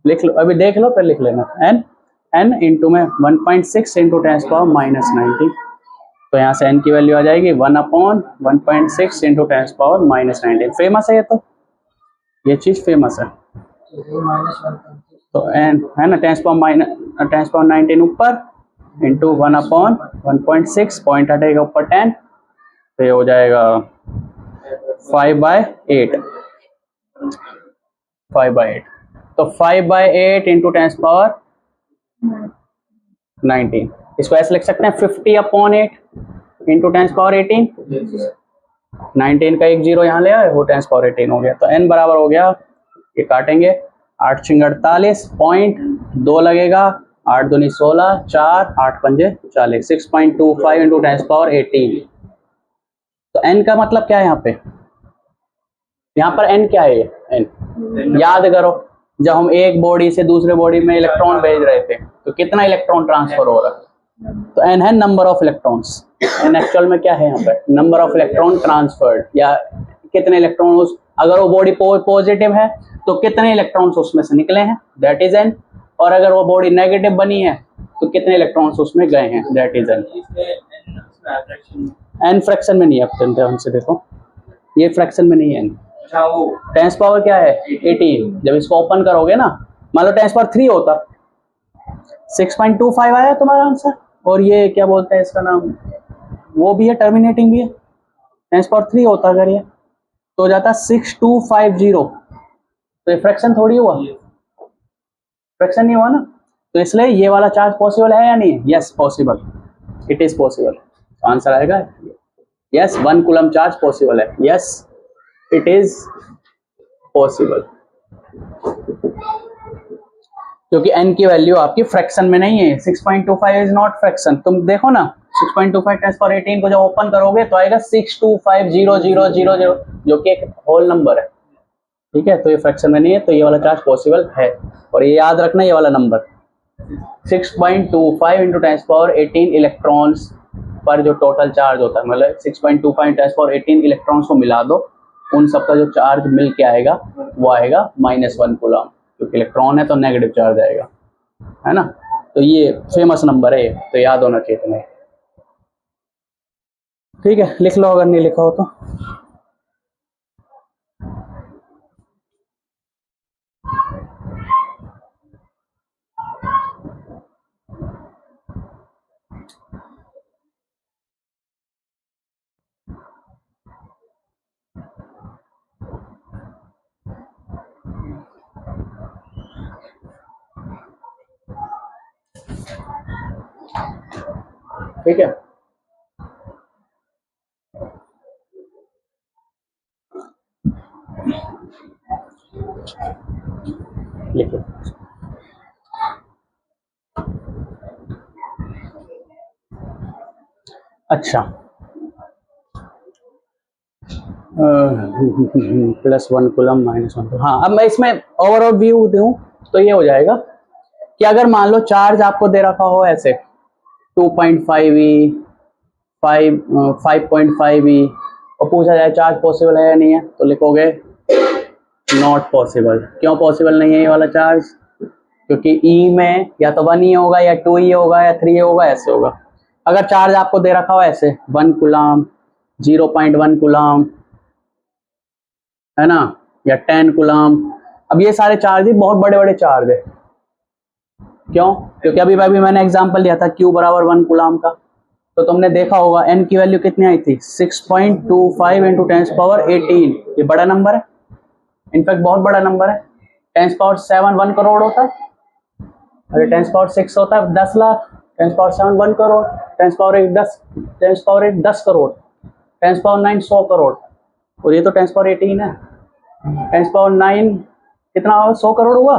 लिख लो, अभी देख लो फिर लिख लेना। n इंटू में 1.6 इंटू 10⁻⁻90, तो यहाँ से n की वैल्यू आ जाएगी 1/1.6 इंटू 10⁻⁻90। फेमस है ये, तो ये चीज फेमस है। तो n है ना, 10⁻19 ऊपर इंटू 1/1.6, पॉइंट हटेगा ऊपर 10, तो ये हो जाएगा 5/8। 5/8, तो 5/8 इंटू 10⁻19, इसको ऐसे लिख सकते हैं 50/8 इंटू 10⁻18। 19 का एक जीरो यहाँ ले आए, वो 10⁻18 हो गया। तो n बराबर हो गया, ये काटेंगे, 8 × 48, पॉइंट 2 लगेगा, 8 दूनी 16, 4 8 पंजे 40, 6.25 इंटू 10⁻18। तो n का मतलब क्या है यहाँ पे? यहाँ पर n क्या है? n, याद करो, जब हम एक बॉडी से दूसरे बॉडी में इलेक्ट्रॉन भेज रहे थे तो कितना इलेक्ट्रॉन ट्रांसफर हो रहा है? तो n है number of electrons. n actual में क्या है यहाँ पे? नंबर ऑफ इलेक्ट्रॉन ट्रांसफर्ड, या कितने इलेक्ट्रॉन उस, अगर वो बॉडी पॉजिटिव है तो कितने इलेक्ट्रॉन्स उसमें से निकले हैं, दैट इज n। और अगर वो बॉडी नेगेटिव बनी है तो कितने इलेक्ट्रॉन्स उसमें गए हैं, that is n। n fraction में नहीं है, अब ध्यान से देखो, ये फ्रैक्शन में नहीं है n। अच्छा, वो 10 पावर क्या है? 18। जब इसको ओपन करोगे ना, मान लो 10⁻3 होता, 6.25 आया तुम्हारा आंसर। और ये क्या बोलते हैं इसका नाम, वो भी है, टर्मिनेटिंग भी है। 10⁻3 होता अगर ये, तो हो जाता 6250। तो ये फ्रैक्शन थोड़ी हुआ, फ्रैक्शन नहीं हुआ ना, तो इसलिए ये वाला चार्ज पॉसिबल है या नहीं? Yes possible, it is possible. Answer आएगा यस, 1 कूलम चार्ज पॉसिबल है, यस इट इज पॉसिबल, क्योंकि n की वैल्यू आपकी फ्रैक्शन में नहीं है। 6.25 इज नॉट फ्रैक्शन। तुम देखो ना, 6.25 10⁻18 को जब ओपन करोगे तो आएगा 6250000, जो कि एक होल नंबर है, ठीक है। तो ये फ्रैक्शन में नहीं है, तो ये वाला चार्ज पॉसिबल है। और ये याद रखना, ये वाला नंबर 6.25 इंटू 10⁻18 इलेक्ट्रॉन्स पर जो टोटल चार्ज होता है, मतलब 6.25 10⁻18 इलेक्ट्रॉन्स को मिला दो, उन सबका जो चार्ज मिल के आएगा वो आएगा -1 कूलम, क्योंकि इलेक्ट्रॉन है तो नेगेटिव चार्ज आएगा, है ना। तो ये फेमस नंबर है, तो याद होना चाहिए तुम्हें, ठीक है। लिख लो अगर नहीं लिखा हो तो। ठीक है, लिखो। अच्छा, +1 कूलम -1 कूलम। हाँ, अब मैं इसमें ओवरऑल व्यू दूं तो ये हो जाएगा कि अगर मान लो चार्ज आपको दे रखा हो ऐसे 2.5e 5.5e, और पूछा जाए चार्ज पॉसिबल है या नहीं है, तो लिखोगे नॉट पॉसिबल। क्यों पॉसिबल नहीं है ये वाला चार्ज? क्योंकि ई में या तो 1e होगा, या 2e होगा, या 3e होगा, ऐसे होगा। अगर चार्ज आपको दे रखा हो ऐसे 1 कूलम, 0.1 कूलम, है ना, या 10 कूलम, अब ये सारे चार्ज ही बहुत बड़े बड़े चार्ज है। क्यों? क्योंकि अभी मैंने एग्जांपल दिया था Q बराबर 1 कूलम का, तो तुमने देखा होगा n की वैल्यू कितनी आई थी? 6.25 इंटू 10⁻18। ये बड़ा नंबर है, इनफैक्ट बहुत बड़ा नंबर है। 10⁻7 1 करोड़ होता है, अरे 10⁻6 होता है 10 लाख, 10⁻7 1 करोड़, 10⁻8 10, 10⁻8 10 करोड़, 10⁻9 100 करोड़, और ये तो 10⁻18 है। 10⁻9 कितना हुआ? 100 करोड़ हुआ।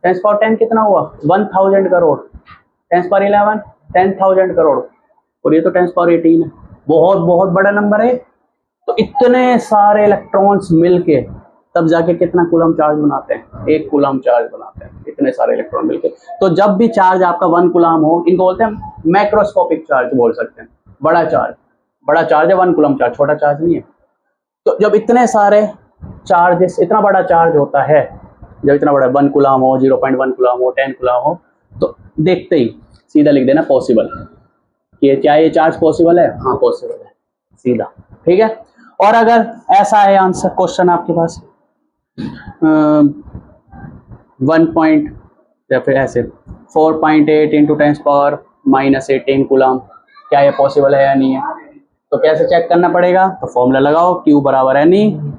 10⁻10 कितना हुआ? 1000 करोड़। 10⁻11 10,000 करोड़, और ये तो 10⁻18 है। बहुत बहुत बड़ा नंबर है। तो इतने सारे इलेक्ट्रॉन्स मिलके तब जाके कितना कूलम चार्ज बनाते हैं? 1 कूलम चार्ज बनाते हैं, इतने सारे इलेक्ट्रॉन मिलके। तो जब भी चार्ज आपका 1 कूलम हो, इनको बोलते हैं मैक्रोस्कोपिक चार्ज बोल सकते हैं। बड़ा चार्ज है 1 कूलम चार्ज, छोटा चार्ज नहीं है। तो जब इतने सारे चार्जेस, इतना बड़ा चार्ज होता है, जब इतना बड़ा 1 कूलम हो, 0.1 कूलम हो, 10 कूलम हो, तो देखते ही सीधा लिख देना पॉसिबल, कि क्या ये चार्ज पॉसिबल है? हाँ पॉसिबल है, सीधा। ठीक है। और अगर ऐसा है आंसर, क्वेश्चन आपके पास 1 पॉइंट या फिर ऐसे 4.8 इंटू 10⁻−18 कूलम, क्या ये पॉसिबल है या नहीं है? तो कैसे चेक करना पड़ेगा? तो फॉर्मूला लगाओ, Q बराबर है नहीं,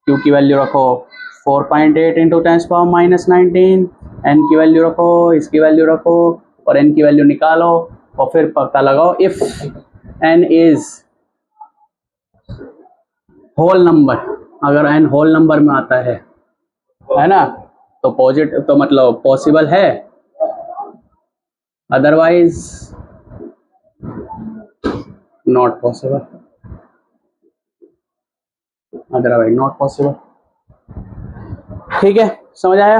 Q की वैल्यू रखो 4.8 इंटू 10⁻−19, N की वैल्यू रखो, इसकी वैल्यू रखो, और N की वैल्यू निकालो, और फिर पता लगाओ if N is whole number. अगर N होल नंबर में आता है ना, तो पॉजिटिव, तो मतलब पॉसिबल है, otherwise not possible, otherwise not possible. ठीक है, समझ आया?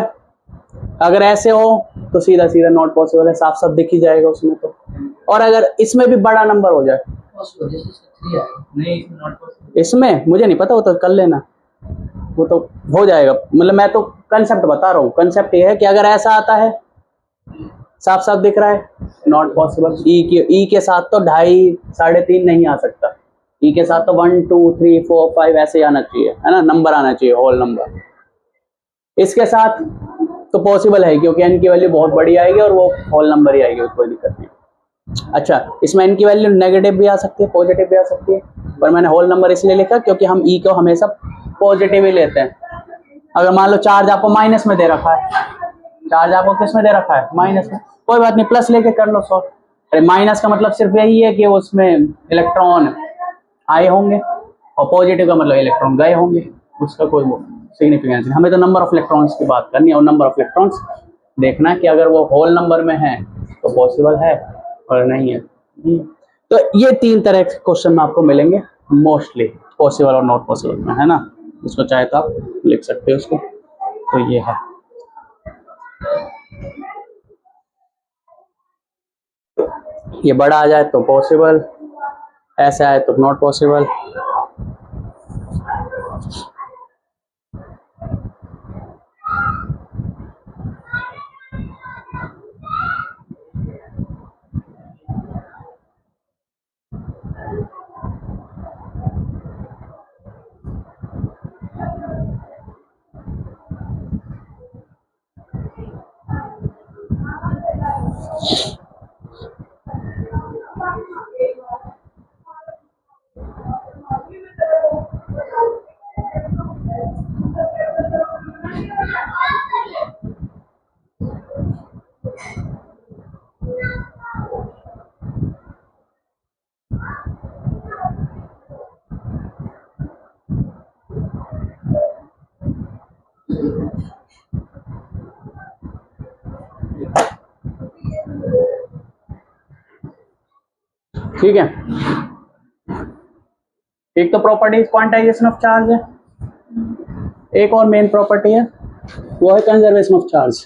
अगर ऐसे हो तो सीधा सीधा नॉट पॉसिबल है, साफ साफ दिख ही जाएगा उसमें तो। और अगर इसमें भी बड़ा नंबर हो जाए, इसमें मुझे नहीं पता, वो तो कर लेना, वो तो हो जाएगा। मतलब मैं तो कंसेप्ट बता रहा हूँ। कंसेप्ट ये है कि अगर ऐसा आता है, साफ साफ दिख रहा है, नॉट पॉसिबल। ई के साथ तो 2.5 3.5 नहीं आ सकता। ई के साथ तो 1 2 3 4 5 ऐसे आना चाहिए, है ना, नंबर आना चाहिए, होल नंबर। इसके साथ तो पॉसिबल है, क्योंकि एन की वैल्यू बहुत बड़ी आएगी और वो होल नंबर ही आएगी, कोई दिक्कत नहीं। अच्छा, इसमें एन की वैल्यू नेगेटिव भी आ सकती है, पॉजिटिव भी आ सकती है, पर मैंने होल नंबर इसलिए लिखा क्योंकि हम ई को हमेशा पॉजिटिव ही लेते हैं। अगर मान लो चार्ज आपको माइनस में दे रखा है, चार्ज आपको किस में दे रखा है? माइनस में, कोई बात नहीं, प्लस लेके कर लो सॉल्व। अरे माइनस का मतलब सिर्फ यही है कि उसमें इलेक्ट्रॉन आए होंगे, और पॉजिटिव का मतलब इलेक्ट्रॉन गए होंगे, उसका कोई सिग्निफिकेंस नहीं। हमें तो नंबर ऑफ इलेक्ट्रॉन्स की बात करनी है, और नंबर ऑफ इलेक्ट्रॉन्स देखना है कि अगर वो होल नंबर में है तो पॉसिबल है, और नहीं है। तो ये 3 तरह के क्वेश्चन आपको मिलेंगे मोस्टली, पॉसिबल और नॉट पॉसिबल में, है ना। इसको चाहे तो आप लिख सकते हो उसको। तो ये है। ये बड़ा आ जाए तो पॉसिबल, ऐसे आए तो नॉट पॉसिबल। ठीक है, एक तो प्रॉपर्टी क्वांटाइजेशन ऑफ चार्ज है, एक और मेन प्रॉपर्टी है, वो है कंजर्वेशन ऑफ चार्ज।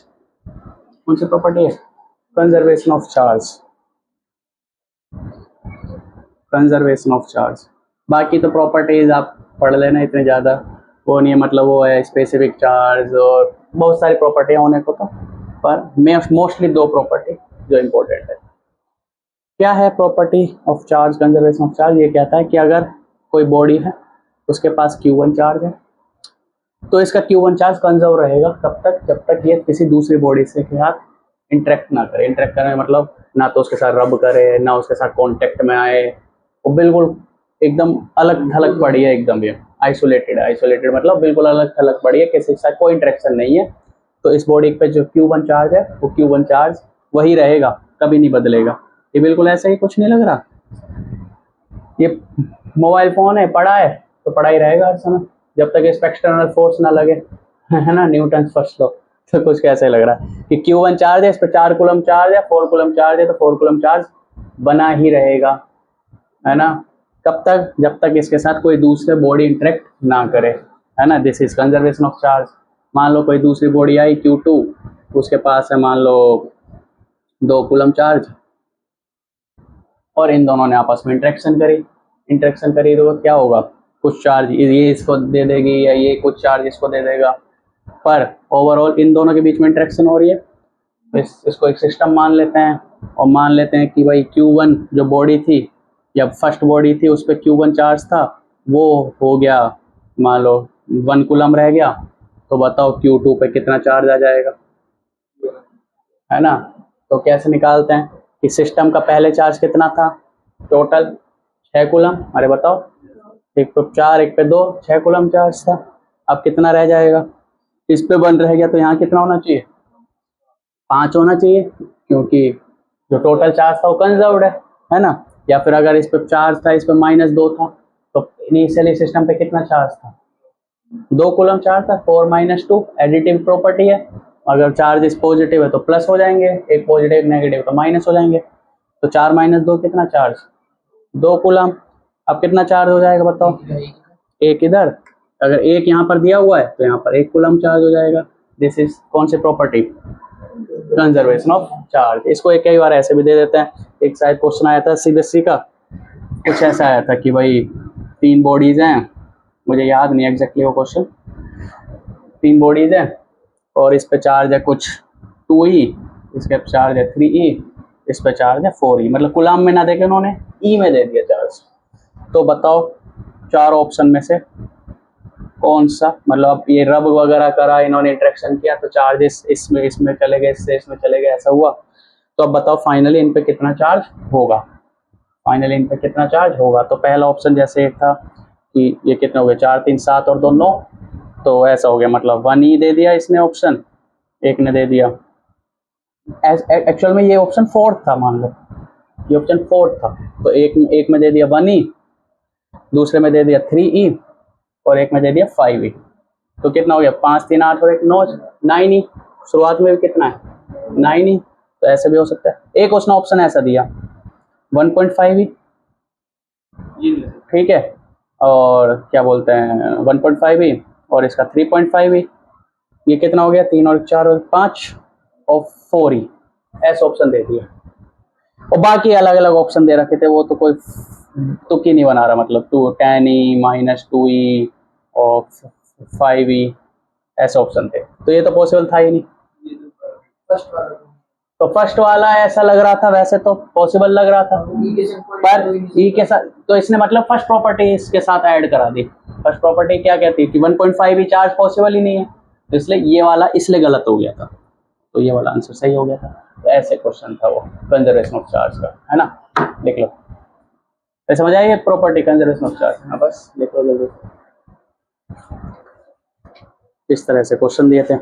कौन सी प्रॉपर्टी है? Conservation of charge, conservation of charge. बाकी तो प्रॉपर्टीज आप पढ़ लेना, इतने ज़्यादा वो नहीं है, मतलब वो है स्पेसिफिक चार्ज और बहुत सारी प्रॉपर्टी होने को तो, पर मोस्टली 2 प्रॉपर्टी जो इम्पोर्टेंट है। क्या है property of charge, conservation of charge? ये कहता है कि अगर कोई बॉडी है, उसके पास Q1 चार्ज है, तो इसका Q1 चार्ज कंजर्व रहेगा तब तक जब तक ये किसी दूसरी बॉडी से के साथ इंटरेक्ट ना करे। इंटरेक्ट करने मतलब ना तो उसके साथ रब करे, ना उसके साथ कांटेक्ट में आए, वो बिल्कुल एकदम अलग थलग पड़ी है, एकदम ये आइसोलेटेड है, आइसोलेटेड मतलब बिल्कुल अलग थलग पड़ी है, किसी के साथ कोई इंटरेक्शन नहीं है। तो इस बॉडी पे जो Q1 चार्ज है वो Q1 चार्ज वही रहेगा, कभी नहीं बदलेगा। ये बिल्कुल ऐसा ही, कुछ नहीं लग रहा। ये मोबाइल फोन है, पड़ा है तो पड़ा ही रहेगा हर समय, जब तक इस पे एक्सटर्नल फोर्स ना लगे, है ना, न्यूटन फर्स्ट लॉ। तो कुछ कैसे लग रहा है कि Q1 चार्ज है, इस पे 4 कूलम चार्ज है, 4 कूलम चार्ज है, तो 4 कूलम चार्ज बना ही रहेगा, है ना। कब तक? जब तक इसके साथ कोई दूसरे बॉडी इंटरेक्ट ना करे, है ना। This is conservation of charge. मान लो कोई दूसरी बॉडी आई Q2, उसके पास है मान लो 2 कूलम चार्ज, और इन दोनों ने आपस में इंटरेक्शन करी तो क्या होगा, कुछ चार्ज ये इसको दे देगी या ये कुछ चार्ज इसको दे देगा, पर ओवरऑल इन दोनों के बीच में इंटरेक्शन हो रही है। तो इसको एक सिस्टम मान लेते हैं, और मान लेते हैं कि भाई Q1 जो बॉडी थी या फर्स्ट बॉडी थी उस पर Q1 चार्ज था, वो हो गया मान लो 1 कूलम रह गया। तो बताओ Q2 पे कितना चार्ज आ जाएगा, है ना। तो कैसे निकालते हैं कि सिस्टम का पहले चार्ज कितना था, टोटल 6 कूलम। अरे बताओ, एक पे 4 एक पे 2, 6 कूलम चार्ज था। अब कितना रह जाएगा, इस पे 1 रह गया, तो यहाँ कितना होना चाहिए, 5 होना चाहिए, क्योंकि जो टोटल चार्ज था वो कंजर्व्ड है ना। या फिर अगर इस पे चार्ज था, इस पे -2 था, तो इनिशियली सिस्टम पे कितना चार्ज था, 2 कूलम चार्ज था। 4 - 2 एडिटिव प्रॉपर्टी है, अगर चार्ज इस पॉजिटिव है तो प्लस हो जाएंगे, एक पॉजिटिव नेगेटिव तो माइनस हो जाएंगे। तो 4 - 2 कितना चार्ज, 2 कूलम। अब कितना चार्ज हो जाएगा बताओ, एक इधर, अगर एक यहाँ पर दिया हुआ है तो यहाँ पर 1 कूलम चार्ज हो जाएगा। दिस इज कौन सी प्रॉपर्टी, कंजर्वेशन ऑफ चार्ज। इसको एक कई बार ऐसे भी दे देते हैं। एक शायद क्वेश्चन आया था CBSE का, कुछ ऐसा आया था कि भाई 3 बॉडीज हैं, मुझे याद नहीं एग्जैक्टली वो क्वेश्चन, 3 बॉडीज हैं और इस पे चार्ज है कुछ 2E, इसके चार्ज है 3E, इस पे चार्ज है 4E, मतलब कूलम में ना देके उन्होंने E में दे दिया चार्ज। तो बताओ 4 ऑप्शन में से कौन सा, मतलब ये रब वगैरह करा, इन्होंने इंटरेक्शन किया तो चार्जेस इसमें चले गए, इससे इसमें चले गए, ऐसा हुआ। तो अब बताओ फाइनली इन पे कितना चार्ज होगा, फाइनली इन पे कितना चार्ज होगा। तो पहला ऑप्शन जैसे एक था कि ये कितना हो गया, 4 3 7 और 2 9, तो ऐसा हो गया, मतलब 1E दे दिया इसने ऑप्शन, एक ने दे दिया। एक्चुअल में ये ऑप्शन 4 था, मान लो ये ऑप्शन 4 था, तो एक में दे दिया 1E, दूसरे में दे दिया 3E, और एक में दे दिया 5E। तो कितना हो गया, 5 3 8 और 1 9, 9E। शुरुआत में भी कितना है, 9E। तो ऐसे भी हो सकता है। एक उसने ऑप्शन ऐसा दिया 1.5E, ठीक है, और क्या बोलते हैं 1.5E, और इसका 3.5E। ये कितना हो गया, 3 और 4 और 5 और 4E, ऐसा ऑप्शन दे दिया। और बाकी अलग अलग ऑप्शन दे रखे थे, वो तो कोई तुक्की नहीं बना रहा, मतलब 10E - 2E और 5E, ऐसे ऑप्शन थे। तो ये तो पॉसिबल था ही नहीं। तो फर्स्ट वाला ऐसा लग रहा था, वैसे तो पॉसिबल लग रहा था, पर E के साथ तो इसने मतलब फर्स्ट प्रॉपर्टी इसके साथ ऐड करा दी। फर्स्ट प्रॉपर्टी क्या कहती है कि 1.5E चार्ज पॉसिबल ही नहीं है, तो इसलिए ये वाला इसलिए गलत हो गया था, तो ये वाला आंसर सही हो गया था। तो ऐसे क्वेश्चन था वो कंजर्वेशन ऑफ चार्ज का, है ना। लिख लो, समझ आई प्रॉपर्टी कंजर्वेशन ऑफ चार्ज। हाँ बस लिख लो जल्दी। इस तरह से क्वेश्चन दिए थे।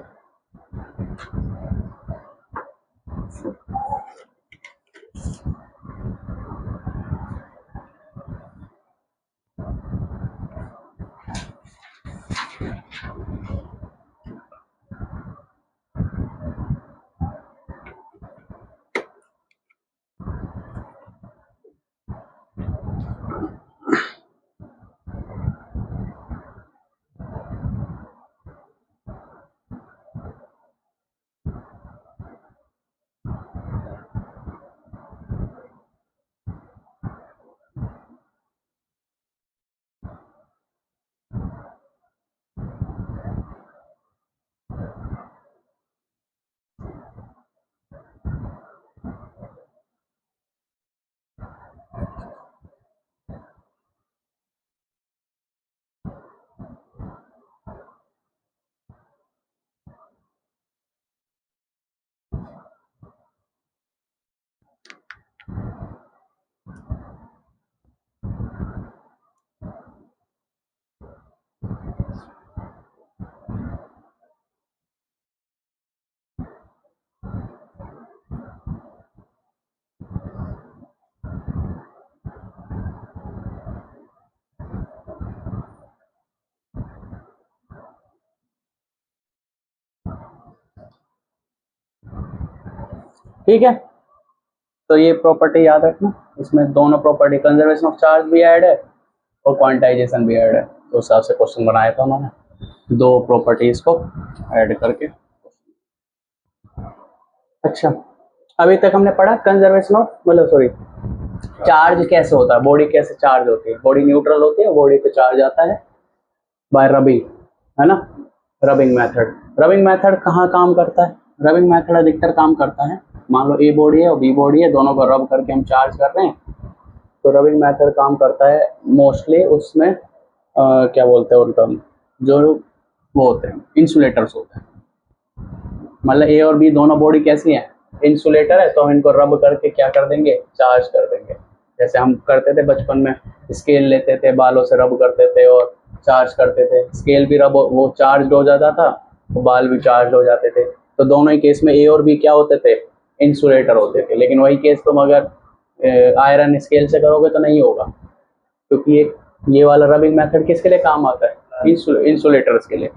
ठीक है, तो ये प्रॉपर्टी याद रखना, इसमें दोनों प्रॉपर्टी कंजर्वेशन ऑफ चार्ज भी ऐड है और क्वांटाइजेशन भी ऐड है। तो उस हिसाब से क्वेश्चन बनाया था उन्होंने, दो प्रॉपर्टीज को ऐड करके। अच्छा, अभी तक हमने पढ़ा कंजर्वेशन ऑफ, मतलब सॉरी, चार्ज कैसे होता है, बॉडी कैसे चार्ज होती है। बॉडी न्यूट्रल होती है, बॉडी पे चार्ज आता है बाय रबिंग, है ना, रबिंग मेथड। रबिंग मेथड कहाँ काम करता है? रबिंग मेथड अधिकतर काम करता है, मान लो ए बॉडी है और बी बॉडी है, दोनों को रब करके हम चार्ज कर रहे हैं, तो रबिंग मेथड काम करता है मोस्टली उसमें क्या बोलते हैं उनका, जो वो होते हैं इंसुलेटर्स होते हैं। मतलब ए और बी दोनों बॉडी कैसी है, इंसुलेटर है, तो हम इनको रब करके क्या कर देंगे, चार्ज कर देंगे। जैसे हम करते थे बचपन में, स्केल लेते थे, बालों से रब करते थे और चार्ज करते थे, स्केल भी रब, वो चार्ज हो जाता था, तो बाल भी चार्ज हो जाते थे। तो दोनों ही केस में ए और बी क्या होते थे, इंसुलेटर होते थे। लेकिन वही केस तुम अगर आयरन स्केल से करोगे तो नहीं होगा, क्योंकि ये वाला रबिंग मेथड किसके लिए काम आता है, इंसुलेटर्स के लिए,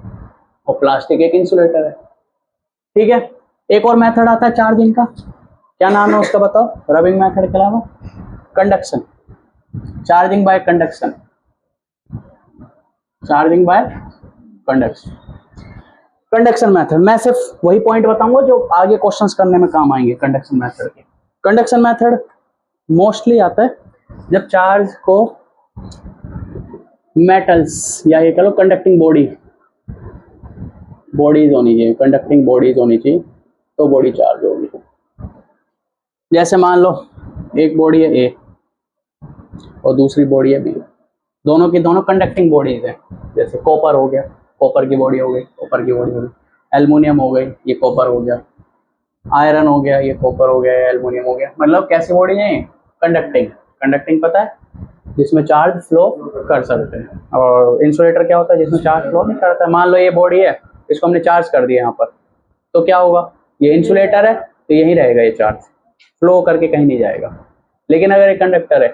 और प्लास्टिक एक इंसुलेटर है। ठीक है, एक और मेथड आता है चार्जिंग का, क्या नाम है उसका बताओ, रबिंग मेथड के अलावा? Conduction, charging by conduction, charging by conduction, conduction method. मैं सिर्फ वही पॉइंट बताऊंगा जो आगे क्वेश्चंस करने में काम आएंगे कंडक्शन मेथड के। कंडक्शन मेथड मोस्टली आता है जब चार्ज को मेटल्स या ये कह लो कंडक्टिंग बॉडीज होनी चाहिए, कंडक्टिंग बॉडीज होनी चाहिए, तो बॉडी चार्ज होगी। जैसे मान लो एक बॉडी है ए और दूसरी बॉडी है बी, दोनों की दोनों कंडक्टिंग बॉडीज हैं। जैसे कॉपर हो गया, कॉपर की बॉडी हो गई, कॉपर की बॉडी हो गई, एल्युमिनियम हो गई, ये कॉपर हो गया, आयरन हो गया, ये कॉपर हो गया, एल्युमिनियम हो गया। मतलब कैसी बॉडी है, कंडक्टिंग। कंडक्टिंग पता है, जिसमें चार्ज फ्लो कर सकते हैं। और इंसुलेटर क्या होता है, जिसमें चार्ज फ्लो नहीं करता है। मान लो ये बॉडी है, इसको हमने चार्ज कर दिया यहाँ पर, तो क्या होगा, ये इंसुलेटर है तो यहीं रहेगा, ये चार्ज फ्लो करके कहीं नहीं जाएगा। लेकिन अगर ये कंडक्टर है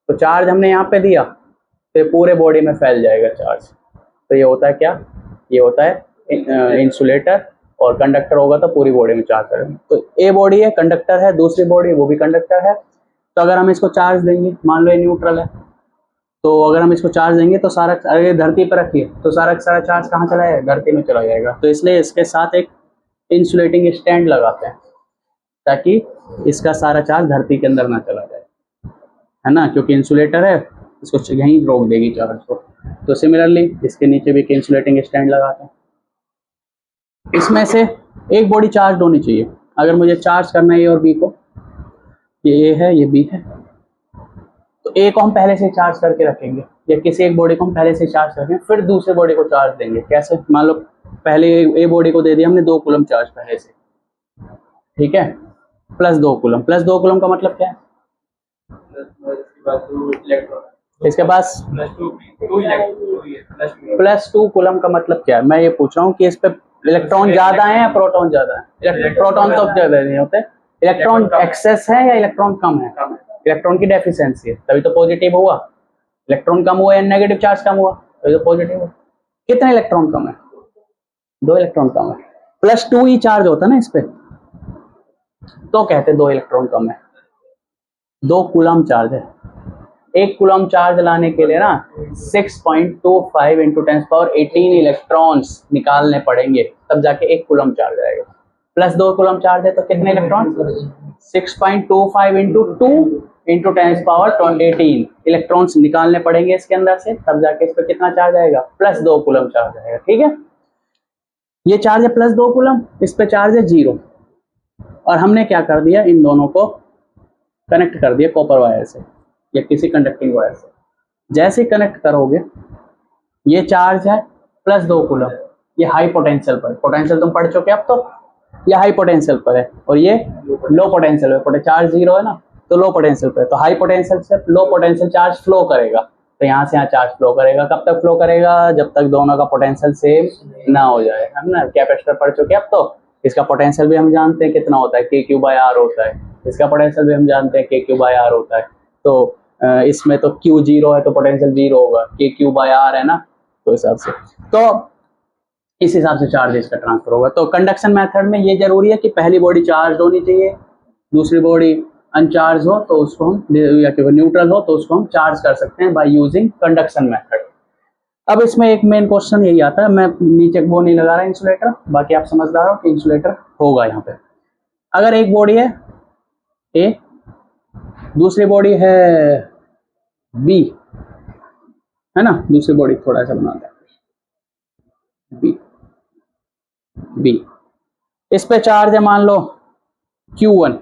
तो चार्ज हमने यहाँ पे दिया तो ये पूरे बॉडी में फैल जाएगा चार्ज। तो ये होता है क्या, ये होता है इंसुलेटर, और कंडक्टर होगा तो पूरी बॉडी में चार्ज करेगा। तो ए बॉडी है, कंडक्टर है, दूसरी बॉडी वो भी कंडक्टर है। तो अगर हम इसको चार्ज देंगे, मान लो ये न्यूट्रल है, तो अगर हम इसको चार्ज देंगे तो सारा, अगर धरती पर रखिए तो सारा चार्ज कहाँ चला जाएगा, धरती में चला जाएगा। तो इसलिए इसके साथ एक इंसुलेटिंग स्टैंड लगाते हैं ताकि इसका सारा चार्ज धरती के अंदर ना चला जाए, है ना, क्योंकि इंसुलेटर है, इसको यहीं रोक देगी चार्ज को। तो सिमिलरली इसके नीचे भी एक इंसुलेटिंग स्टैंड लगाते हैं। इसमें से एक बॉडी चार्ज होनी चाहिए। अगर मुझे चार्ज करना है ए और बी को, ये ए है, ये बी है, तो ए को हम पहले से चार्ज करके रखेंगे, या किसी एक बॉडी को हम पहले से चार्ज करेंगे, फिर दूसरे बॉडी को चार्ज देंगे। कैसे, मान लो पहले ए बॉडी को दे दिया हमने 2 कूलम चार्ज पहले से, ठीक है, प्लस 2 कूलम। प्लस 2 कूलम का मतलब क्या है, इसके पास प्लस 2 कूलम का मतलब क्या है। मैं ये पूछ रहा हूँ कि इस पे इलेक्ट्रॉन ज्यादा है या प्रोटॉन ज्यादा है? प्रोटॉन तो ज्यादा नहीं होते, इलेक्ट्रॉन एक्सेस है या इलेक्ट्रॉन कम है? इलेक्ट्रॉन की डेफिशिएंसी है, तभी तो पॉजिटिव हुआ। इलेक्ट्रॉन कम हुआ या नेगेटिव चार्ज कम हुआ, तभी तो पॉजिटिव हुआ। कितने इलेक्ट्रॉन कम है? 2 इलेक्ट्रॉन कम है। प्लस 2 ही चार्ज होता है ना इस पे, तो कहते 2 इलेक्ट्रॉन कम है। 2 कूलम चार्ज है, 1 कूलम चार्ज लाने के लिए ना 6.25 इंटू 10⁻18 इलेक्ट्रॉन्स निकालने पड़ेंगे, तब जाके 1 कूलम चार्ज आएगा। प्लस 2 कूलम चार्ज है तो कितने इलेक्ट्रॉन, 6.25 इंटू 2 इंटू 10⁻18 इलेक्ट्रॉन्स निकालने पड़ेंगे इसके अंदर से, तब जाके इस पर कितना चार्ज आएगा, प्लस 2 कूलम चार्ज आएगा। ठीक है, ये चार्ज है प्लस 2 कूलम, इस पे चार्ज है 0, और हमने क्या कर दिया, इन दोनों को कनेक्ट कर दिया कॉपर वायर से या किसी कंडक्टिंग वायर से। जैसे कनेक्ट करोगे, ये चार्ज है प्लस 2 कूलम, ये हाई पोटेंशियल पर, पोटेंशियल तुम पढ़ चुके अब तो, ये हाई पोटेंशियल पर है, और ये लो पोटेंशियल है, चार्ज 0 है ना, तो लो पोटेंशियल पर है। तो हाई पोटेंशियल से लो पोटेंशियल चार्ज फ्लो करेगा, तो यहाँ से यहाँ चार्ज फ्लो करेगा। कब तक फ्लो करेगा, जब तक दोनों का पोटेंशियल सेम ना हो जाए, है ना। कैपेसिटर पढ़ चुके अब तो, इसका पोटेंशियल भी हम जानते हैं कितना होता है, KQ/R होता है, इसका पोटेंशियल भी हम जानते हैं KQ/R होता है। तो इसमें तो Q 0 है तो पोटेंशियल 0 होगा, KQ/R है ना, तो हिसाब से, तो इस हिसाब से चार्ज इसका ट्रांसफर होगा। तो कंडक्शन मेथड में ये जरूरी है कि पहली बॉडी चार्ज होनी चाहिए, दूसरी बॉडी अनचार्ज हो तो उसको हम, या न्यूट्रल हो तो उसको हम चार्ज कर सकते हैं बाय यूजिंग कंडक्शन मेथड। अब इसमें एक मेन क्वेश्चन यही आता है, मैं नीचे वो नहीं लगा रहा इंसुलेटर, बाकी आप समझदार हो कि इंसुलेटर होगा यहाँ पे। अगर एक बॉडी है ए, दूसरी बॉडी है बी, है ना, दूसरी बॉडी थोड़ा सा बनाते हैं बी, बी, इस पे चार्ज है मान लो Q1,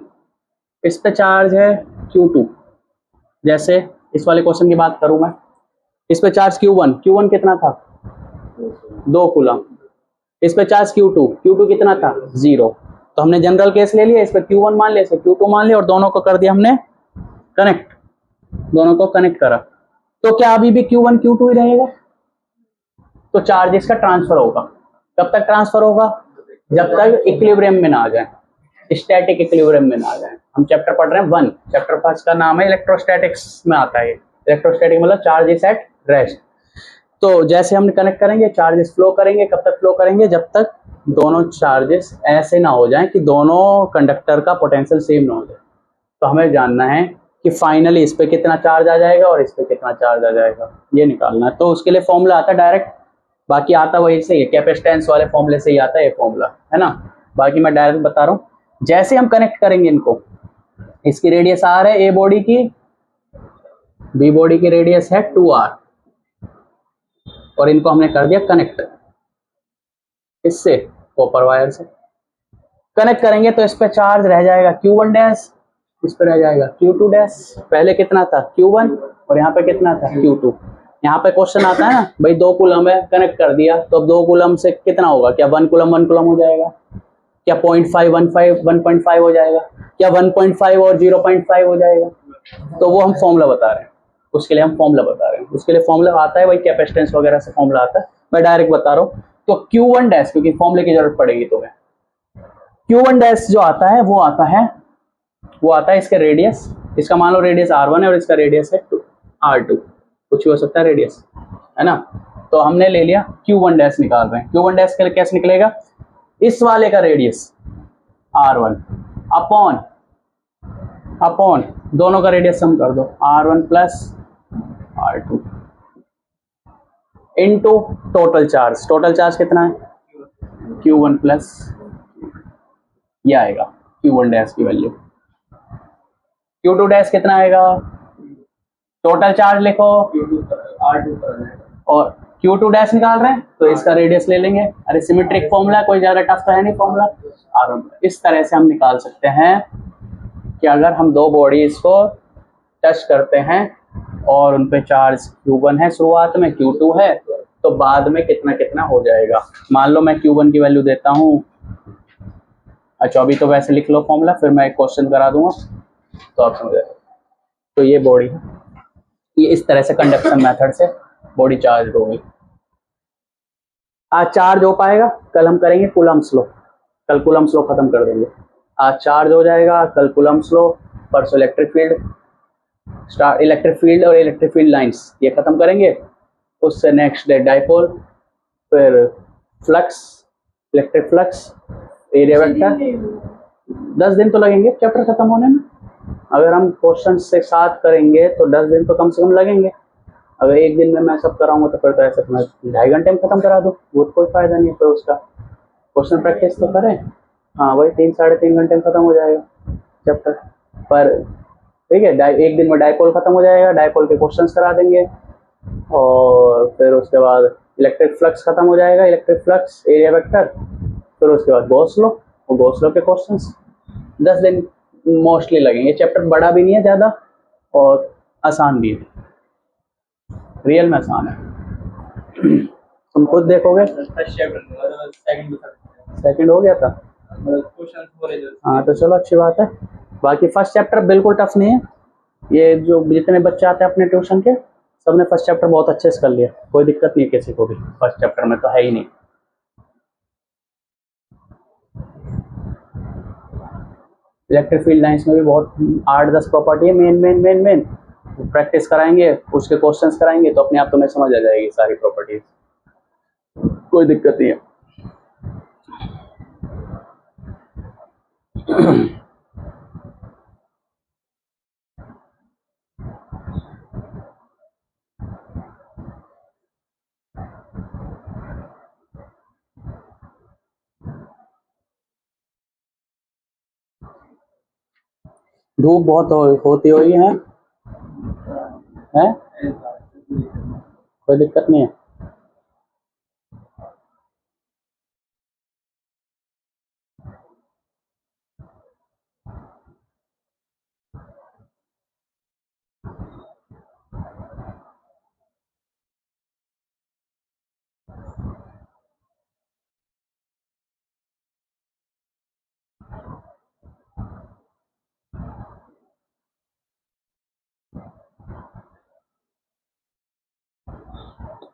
इस पे चार्ज है Q2। जैसे इस वाले क्वेश्चन की बात करूं मैं, इस पे चार्ज Q1 कितना था 2 कूलम, इस पे चार्ज Q2 कितना था 0। तो हमने जनरल केस ले लिया, इस पे Q1 मान लिया, इस पे Q2 मान लिया और दोनों को कर दिया हमने कनेक्ट, दोनों को कनेक्ट करा। तो क्या अभी भी Q1 Q2 ही रहेगा? तो चार्ज इसका ट्रांसफर होगा। कब तक ट्रांसफर होगा? जब तक इक्विलिब्रियम में ना आ जाए, स्टैटिक इक्विलिब्रियम में ना आ जाए। हम चैप्टर पढ़ रहे हैं 1, चैप्टर 1 का नाम है इलेक्ट्रोस्टैटिक्स में आता है। इलेक्ट्रोस्टैटिक मतलब चार्ज इज एट रेस्ट। तो जैसे हम कनेक्ट करेंगे चार्जेस फ्लो करेंगे, कब तक फ्लो करेंगे? जब तक दोनों चार्जेस ऐसे ना हो जाएं कि दोनों कंडक्टर का पोटेंशियल सेम ना हो जाए। तो हमें जानना है कि फाइनली इस पे कितना चार्ज आ जाएगा और इस पे कितना चार्ज आ जाएगा, ये निकालना है। तो उसके लिए फॉर्मूला आता है डायरेक्ट, बाकी आता वही से ही कैपेसिटेंस वाले फॉर्मूले से ही आता है ये फॉर्मूला, है ना। बाकी मैं डायरेक्ट बता रहा हूँ। जैसे हम कनेक्ट करेंगे इनको, इसकी रेडियस R है ए बॉडी की, बी बॉडी की रेडियस है 2R, और इनको हमने कर दिया कनेक्ट इससे, कॉपर वायर से कनेक्ट करेंगे तो इस पे चार्ज रह जाएगा Q1 डैश, इस पे रह जाएगा Q2 डैश। पहले कितना था Q1 और यहाँ पे कितना था Q2। यहाँ पे क्वेश्चन आता है ना भाई 2 कूलम है, कनेक्ट कर दिया तो अब 2 कूलम से कितना होगा? क्या 1 कूलम हो जाएगा? क्या 1.5 हो जाएगा? क्या 1.5 और 0.5 हो जाएगा? तो वो हम फॉर्मूला बता रहे हैं, उसके लिए हम फॉर्मूला बता रहे हैं। उसके लिए फॉर्मूला आता है वही कैपेसिटेंस वगैरह से फॉर्मूला आता है, मैं डायरेक्ट बता रहा हूँ। तो Q1 डैश, क्योंकि फॉर्मूले की जरूरत पड़ेगी तुम्हें, Q1 डैश जो आता है वो आता है इसके रेडियस, इसका मान लो रेडियस R1 है और इसका रेडियस है R2, कुछ भी हो सकता है रेडियस, है ना। तो हमने ले लिया Q1 डैश निकाल रहे हैं। Q1 डैश के लिए कैसे निकलेगा? इस वाले का रेडियस R1 अपॉन दोनों का रेडियस सम कर दो, R1 plus R2 into total charge कितना है Q1 प्लस, ये आएगा Q1 डैश की वैल्यू। Q2 डैश कितना आएगा? टोटल चार्ज लिखो और Q2 डैश निकाल रहे हैं तो इसका रेडियस ले लेंगे। अरे सिमेट्रिक फॉर्मूला, कोई ज्यादा टफ तो है नहीं फॉर्मूला। R1 इस तरह से हम निकाल सकते हैं कि अगर हम 2 बॉडीज को टच करते हैं और उन पे चार्ज Q1 है शुरुआत में, Q2 है, तो बाद में कितना कितना हो जाएगा। मान लो मैं Q1 की वैल्यू देता हूँ, अच्छा अभी तो वैसे लिख लो फॉर्मूला, फिर मैं एक क्वेश्चन करा दूंगा तो आप समझ जाएंगे। तो ये बॉडी है, ये इस तरह से कंडक्शन मेथड से बॉडी चार्ज होगी। आज चार्ज हो पाएगा, कल हम करेंगे कूलम्ब्स लॉ, कल कूलम्ब्स लॉ खत्म कर देंगे। आज चार्ज हो जाएगा, कल कूलम्ब्स लॉ, परसों इलेक्ट्रिक फील्ड और इलेक्ट्रिक फील्ड लाइंस ये खत्म करेंगे। उससे नेक्स्ट डे डाइपोल, फिर flux, electric flux, area vector. 10 दिन तो लगेंगे चैप्टर खत्म होने में। अगर हम क्वेश्चन से साथ करेंगे तो 10 दिन तो कम से कम लगेंगे। अगर एक दिन में मैं सब कराऊंगा तो फिर तो ऐसे मैं 2.5 घंटे में खत्म करा दूँ, वो कोई फायदा नहीं है। फिर उसका क्वेश्चन प्रैक्टिस तो करें, हाँ वही 3-3.5 घंटे में खत्म हो जाएगा चैप्टर। पर ठीक है, एक दिन में डाइपोल खत्म हो जाएगा, डाइपोल के क्वेश्चंस करा देंगे और फिर उसके बाद इलेक्ट्रिक फ्लक्स खत्म हो जाएगा, इलेक्ट्रिक फ्लक्स, एरिया वेक्टर, फिर उसके बाद गॉस लॉ, और गॉस लॉ के क्वेश्चंस। 10 दिन मोस्टली लगेंगे। चैप्टर बड़ा भी नहीं है ज़्यादा और आसान भी है, रियल में आसान है। तुम खुद देखोगे। सेकंड हो गया था, हाँ तो चलो अच्छी बात है। बाकी फर्स्ट चैप्टर बिल्कुल टफ नहीं है। ये जो जितने बच्चे आते हैं अपने ट्यूशन के, सबने फर्स्ट चैप्टर बहुत अच्छे से कर लिया, कोई दिक्कत नहीं है किसी को भी। फर्स्ट चैप्टर में तो है ही नहीं। इलेक्ट्रिक फील्ड लाइंस में भी बहुत 8-10 प्रॉपर्टी है मेन प्रैक्टिस कराएंगे, उसके क्वेश्चंस कराएंगे तो अपने आप तुम्हें समझ आ जाएगी सारी प्रॉपर्टीज, कोई दिक्कत नहीं है। धूप बहुत होती हुई है, कोई दिक्कत नहीं है।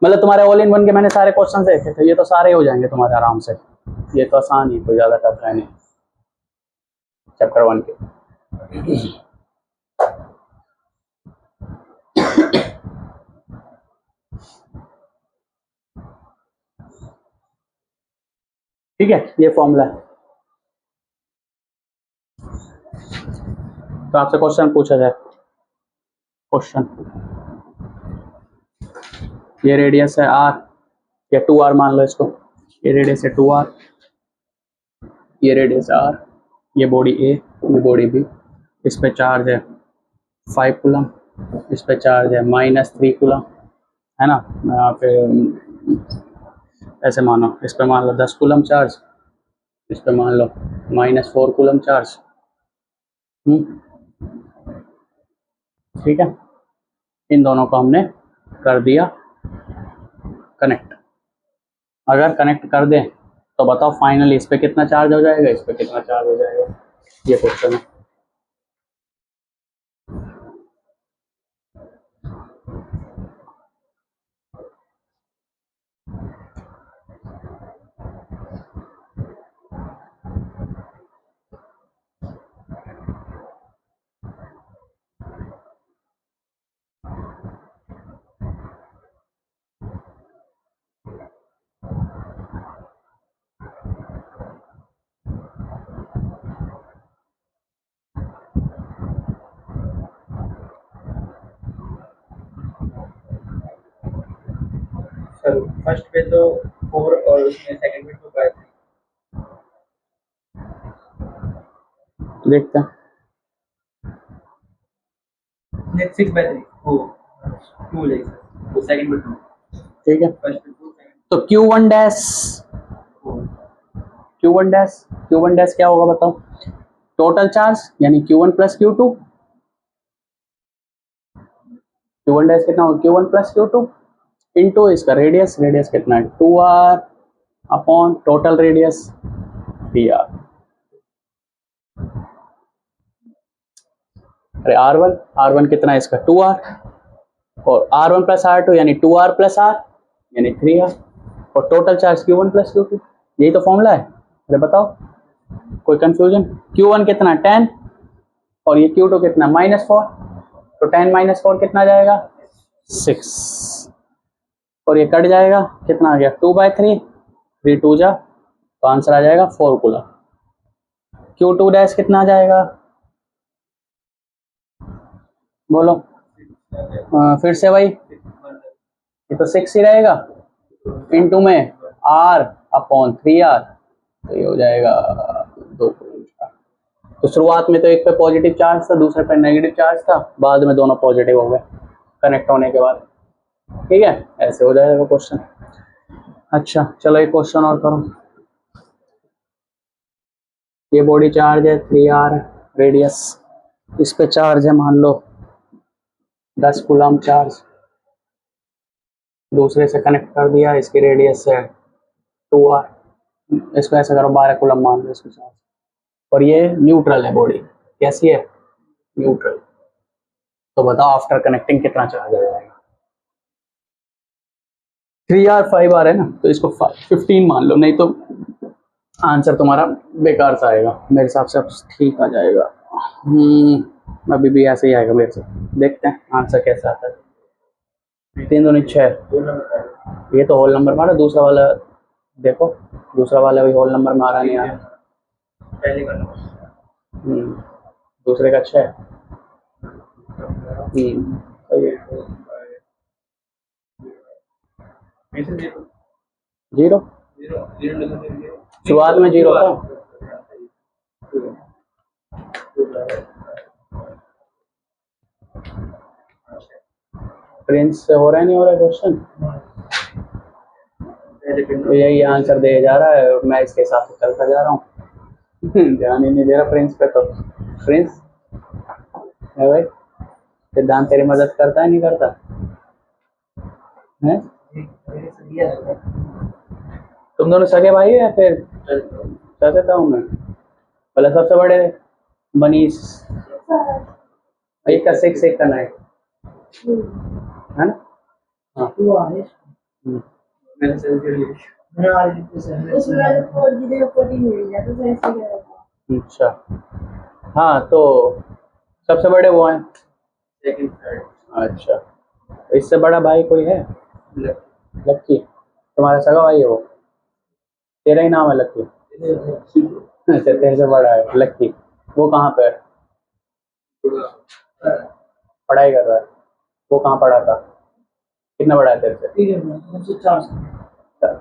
मतलब तुम्हारे ऑल इन वन के मैंने सारे क्वेश्चन देखे थे, ये तो सारे हो जाएंगे तुम्हारे आराम से, ये तो आसान ही, कोई ज़्यादा टफ है नहीं चैप्टर 1 के। ठीक है, ये फॉर्मूला है। तो आपसे क्वेश्चन पूछा जाए, क्वेश्चन, ये रेडियस है r या 2r मान लो इसको, ये रेडियस है 2r, ये रेडियस है r, ये बॉडी A, ये बॉडी B, इस पे चार्ज है 5 कूलम, इस पे चार्ज है -3 कूलम, है ना। यहाँ पे ऐसे मानो, इस पे मान लो 10 कूलम चार्ज, इस पे मान लो -4 कूलम चार्ज। ठीक है, इन दोनों को हमने कर दिया कनेक्ट। अगर कनेक्ट कर दें तो बताओ फाइनली इस पे कितना चार्ज हो जाएगा, इस पे कितना चार्ज हो जाएगा, ये क्वेश्चन है। सर फर्स्ट पे तो 4 और उसमें सेकंड पे 2/3, देखते हैं, नेक्स्ट 6/3 वो 2 लेगा, वो सेकंड पे 2, ठीक है। फर्स्ट पे 2 सेकंड तो Q1 dash, 4। Q1 dash, Q1 dash क्या होगा बताओ, टोटल चार्ज यानी Q1 plus Q2, Q1 dash कितना होगा, Q1 प्लस Q2 इंटू इसका रेडियस, रेडियस कितना है 2r upon total radius 3r। अरे R1 कितना है इसका 2r, और R1 प्लस R2 यानी 2r प्लस r यानी 3r, और total charge Q1 plus Q2, यही तो फॉर्मूला है। अरे बताओ कोई कंफ्यूजन, Q1 कितना 10 और ये Q2 कितना -4, तो 10 - 4 कितना जाएगा 6, और ये कट जाएगा, कितना आ गया 2/3, 3 2 जा, तो आंसर आ जाएगा 4 कूलम। Q2 डैश कितना आ जाएगा बोलो, फिर से भाई, ये तो 6 ही रहेगा, इनटू में r अपॉन 3r, तो ये हो जाएगा 2 कूलम। तो शुरुआत में तो एक पे पॉजिटिव चार्ज था, दूसरे पे नेगेटिव चार्ज था, बाद में दोनों पॉजिटिव हो गए कनेक्ट होने के बाद। ठीक है, ऐसे हो जाएगा क्वेश्चन। अच्छा चलो एक क्वेश्चन और करो। ये बॉडी चार्ज है 3r रेडियस, इस पे चार्ज है मान लो 10 कूलम चार्ज, दूसरे से कनेक्ट कर दिया, इसकी रेडियस है 2r, इसको ऐसा करो 12 कूलम मान लो इसको चार्ज, और ये न्यूट्रल है बॉडी, कैसी है न्यूट्रल। तो बताओ आफ्टर कनेक्टिंग कितना चार्ज आ जाएगा, 3r 5r है ना, तो इसको 15 मान लो, नहीं तो आंसर तुम्हारा बेकार सा आएगा मेरे हिसाब से, अब ठीक आ जाएगा। अभी भी ऐसे ही आएगा मेरे से, देखते हैं आंसर कैसा आता है। 3 दूनी 6, ये तो होल नंबर मारा, दूसरा वाला देखो, दूसरा वाला भी होल नंबर में आ रहा नहीं आ रहा, पहले का नंबर दूसरे का 6, सही है। 0 शुरुआत में 0 था, प्रिंस से हो रहा है नहीं हो रहा क्वेश्चन? तो यही आंसर दे जा रहा है और मैं इसके हिसाब से चलता जा रहा हूँ। ध्यान ही नहीं दे रहा प्रिंस पे। तो प्रिंस है भाई, सिद्धांत तेरी मदद करता है नहीं करता है? तुम दोनों सगे भाई है या फिर क्या कहता हूँ मैं? पहले सबसे बड़े मनीष, एक का 6 एक का 9 है ना? हाँ मैंने सही कर लिया। अच्छा हाँ, तो सबसे बड़े वो हैं। सेकंड थर्ड अच्छा, तो इससे बड़ा भाई कोई है? लक्की तुम्हारा सगा भाई है वो? तेरा ही नाम है लक्की? अच्छा, तेरे से बड़ा है लक्की। वो कहाँ पे है? पढ़ाई कर रहा है? वो कहाँ पढ़ा था? कितना बड़ा है तेरे से?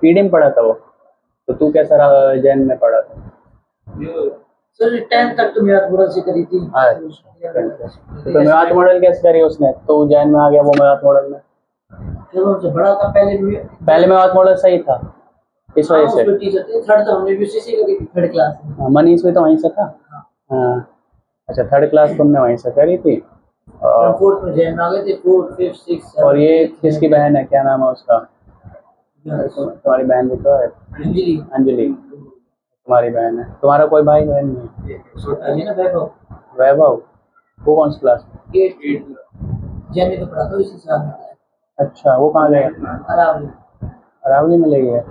पीडी में पढ़ा था वो? तो तू कैसा रहा जैन में पढ़ा था? सर 10th तक तो मेरा थोड़ा सी करी थी। तो मेवात मॉडल कैसे करी उसने? तो जैन में आ गया वो मेवात मॉडल में? चलो से बड़ा था पहले मेवात मॉडल सही था इस वजह से। थर्ड तो हमने भी उसी से करी थी, थर्ड क्लास में। मनीष भी तो वहीं से था। हाँ अच्छा, थर्ड क्लास तुमने वहीं से करी थी। फोर्थ में जैन में आ गए थे, 4th 5th 6th। और ये किसकी बहन है, क्या नाम है उसका? तुम्हारी बहन भी तो है अंजलि। अंजलि तुम्हारी बहन है। तुम्हारा कोई भाई बहन नहीं? है ना वैभव। वैभव वो कौन सी क्लास में? 8th जैन में तो पढ़ा था इसी साल में। अच्छा, वो कहाँ गया? अरावली। अरावली में ले गया?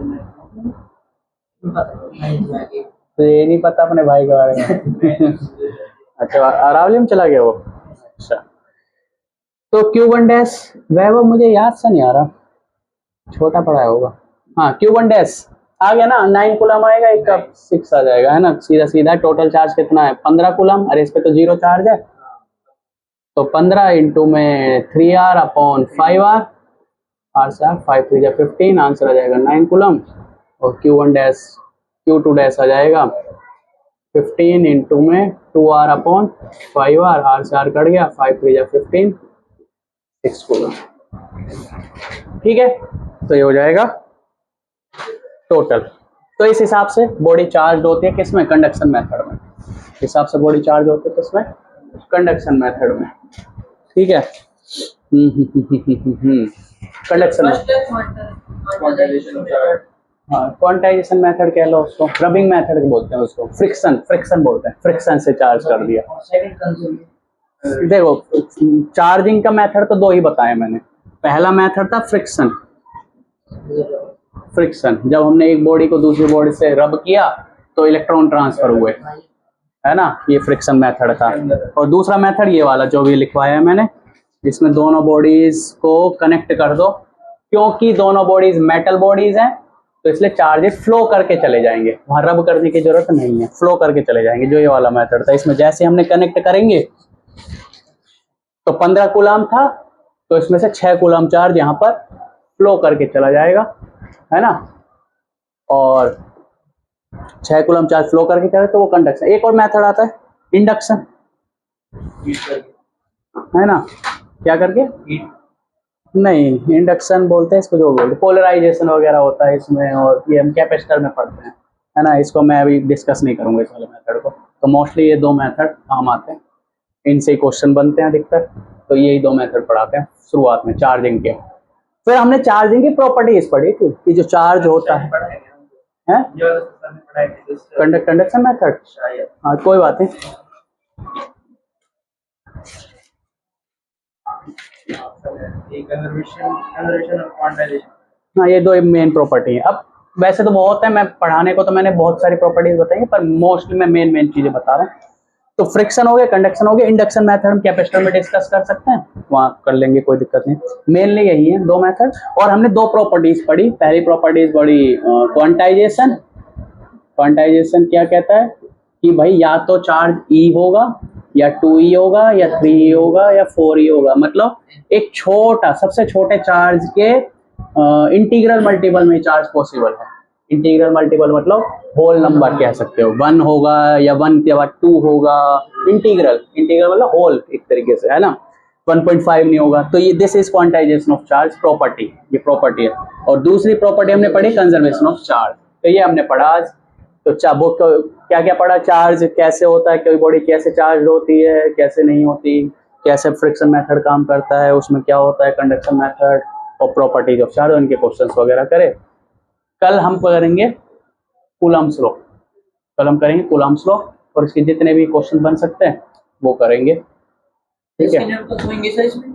पता नहीं तो ये नहीं पता अपने भाई के बारे में? अच्छा, अरावली में चला गया वो। अच्छा, तो Q1 डैश वैभव मुझे याद सा नहीं आ रहा, छोटा पढ़ा होगा। हाँ Q1 डैश आ गया ना, 9 कूलम आएगा, एक का 6 आ जाएगा है ना, सीधा सीधा। टोटल चार्ज कितना है? 15 कूलम। अरे इस पे तो 0 चार्ज है, तो 15 इंटू में 3R अपॉन 5R, R से R 5 3 15, आंसर आ जाएगा 9 कूलम। और Q1 डैश Q2 डैश आ जाएगा 15 इंटू में 2R अपॉन 5R, R से R कट गया, 5 3 15, 6 कूलम। ठीक है, तो ये हो जाएगा टोटल। तो इस हिसाब से बॉडी चार्ज होती है किसमें? कंडक्शन मेथड में। इस हिसाब से बॉडी चार्ज होती है किसमें? कंडक्शन मेथड में। ठीक है। कंडक्शन हाँ, क्वांटाइजेशन मेथड कह लो उसको, रबिंग मेथड बोलते हैं उसको, फ्रिक्शन बोलते हैं। फ्रिक्शन से चार्ज कर दिया। देखो, चार्जिंग का मेथड तो 2 ही बताए मैंने। पहला मेथड था फ्रिक्शन। जब हमने एक बॉडी को दूसरी बॉडी से रब किया तो इलेक्ट्रॉन ट्रांसफर हुए, है ना, ये फ्रिक्शन मेथड था। और दूसरा मेथड ये वाला जो भी लिखवाया है मैंने, इसमें दोनों बॉडीज को कनेक्ट कर दो, क्योंकि दोनों बॉडीज मेटल बॉडीज हैं, तो इसलिए चार्जेस फ्लो करके चले जाएंगे, वहां रब करने की जरूरत नहीं है, फ्लो करके चले जाएंगे, जो ये वाला मेथड था। इसमें जैसे हमने कनेक्ट करेंगे तो 15 कूलम था, तो इसमें से 6 कूलम चार्ज यहाँ पर फ्लो करके चला जाएगा, है ना, और 6 कूलम चार्ज फ्लो करके चले तो वो कंडक्शन। एक और मेथड आता है इंडक्शन, है ना, क्या करके? नहीं, इंडक्शन बोलते हैं इसको, जो बोलते पोलराइजेशन वगैरह होता है इसमें, और ये हम कैपेसिटर में पढ़ते हैं, है ना। इसको मैं अभी डिस्कस नहीं करूंगा इस वाले मेथड को। तो मोस्टली ये 2 मेथड काम आते हैं, इनसे ही क्वेश्चन बनते हैं अधिकतर। तो यही 2 मेथड पढ़ाते हैं शुरुआत में चार्जिंग के। फिर हमने चार्जिंग की प्रॉपर्टीज पढ़ी थी कि जो चार्ज होता है कंडक्शन मेथड। हाँ, कोई बात नहीं। हाँ, ये 2 मेन प्रॉपर्टी है। अब वैसे तो बहुत है, मैं पढ़ाने को तो मैंने बहुत सारी प्रॉपर्टीज बताई है, पर मोस्टली मैं मेन चीजें बता रहा हूँ। तो फ्रिक्शन हो गया, कंडक्शन हो गया, इंडक्शन मेथड हम कैपेसिटर में डिस्कस कर सकते हैं, वहां कर लेंगे, कोई दिक्कत नहीं। मेनली यही है 2 मेथड। और हमने 2 प्रॉपर्टीज पढ़ी। पहली प्रॉपर्टीज पढ़ी क्वांटाइजेशन। क्वांटाइजेशन क्या कहता है कि भाई या तो चार्ज E होगा, या 2E होगा, या 3E होगा, या 4E होगा। मतलब एक छोटा, सबसे छोटे चार्ज के इंटीग्रल मल्टीपल में चार्ज पॉसिबल है। इंटीग्रल मल्टीपल मतलब होल नंबर कह सकते हो, 1 होगा या 1 के बाद 2 होगा। इंटीग्रल मतलब होल एक तरीके से, है ना। 1.5 नहीं होगा, तो ये this is quantization of charge property, ये प्रॉपर्टी है। और दूसरी प्रॉपर्टी हमने पढ़ी कंजर्वेशन ऑफ चार्ज, तो ये हमने पढ़ा आज। तो क्या क्या पढ़ा, चार्ज कैसे होता है, कोई बॉडी कैसे चार्ज होती है, कैसे नहीं होती, कैसे फ्रिक्शन मेथड काम करता है, उसमें क्या होता है कंडक्शन मेथड, और प्रॉपर्टीज ऑफ चार्ज, उनके क्वेश्चंस वगैरह करे। कल हम करेंगे कूलम्ब्स लॉ, कल हम करेंगे कूलम्ब्स लॉ, और इसके जितने भी क्वेश्चन बन सकते हैं वो करेंगे, ठीक है। तो होंगे सर इसमें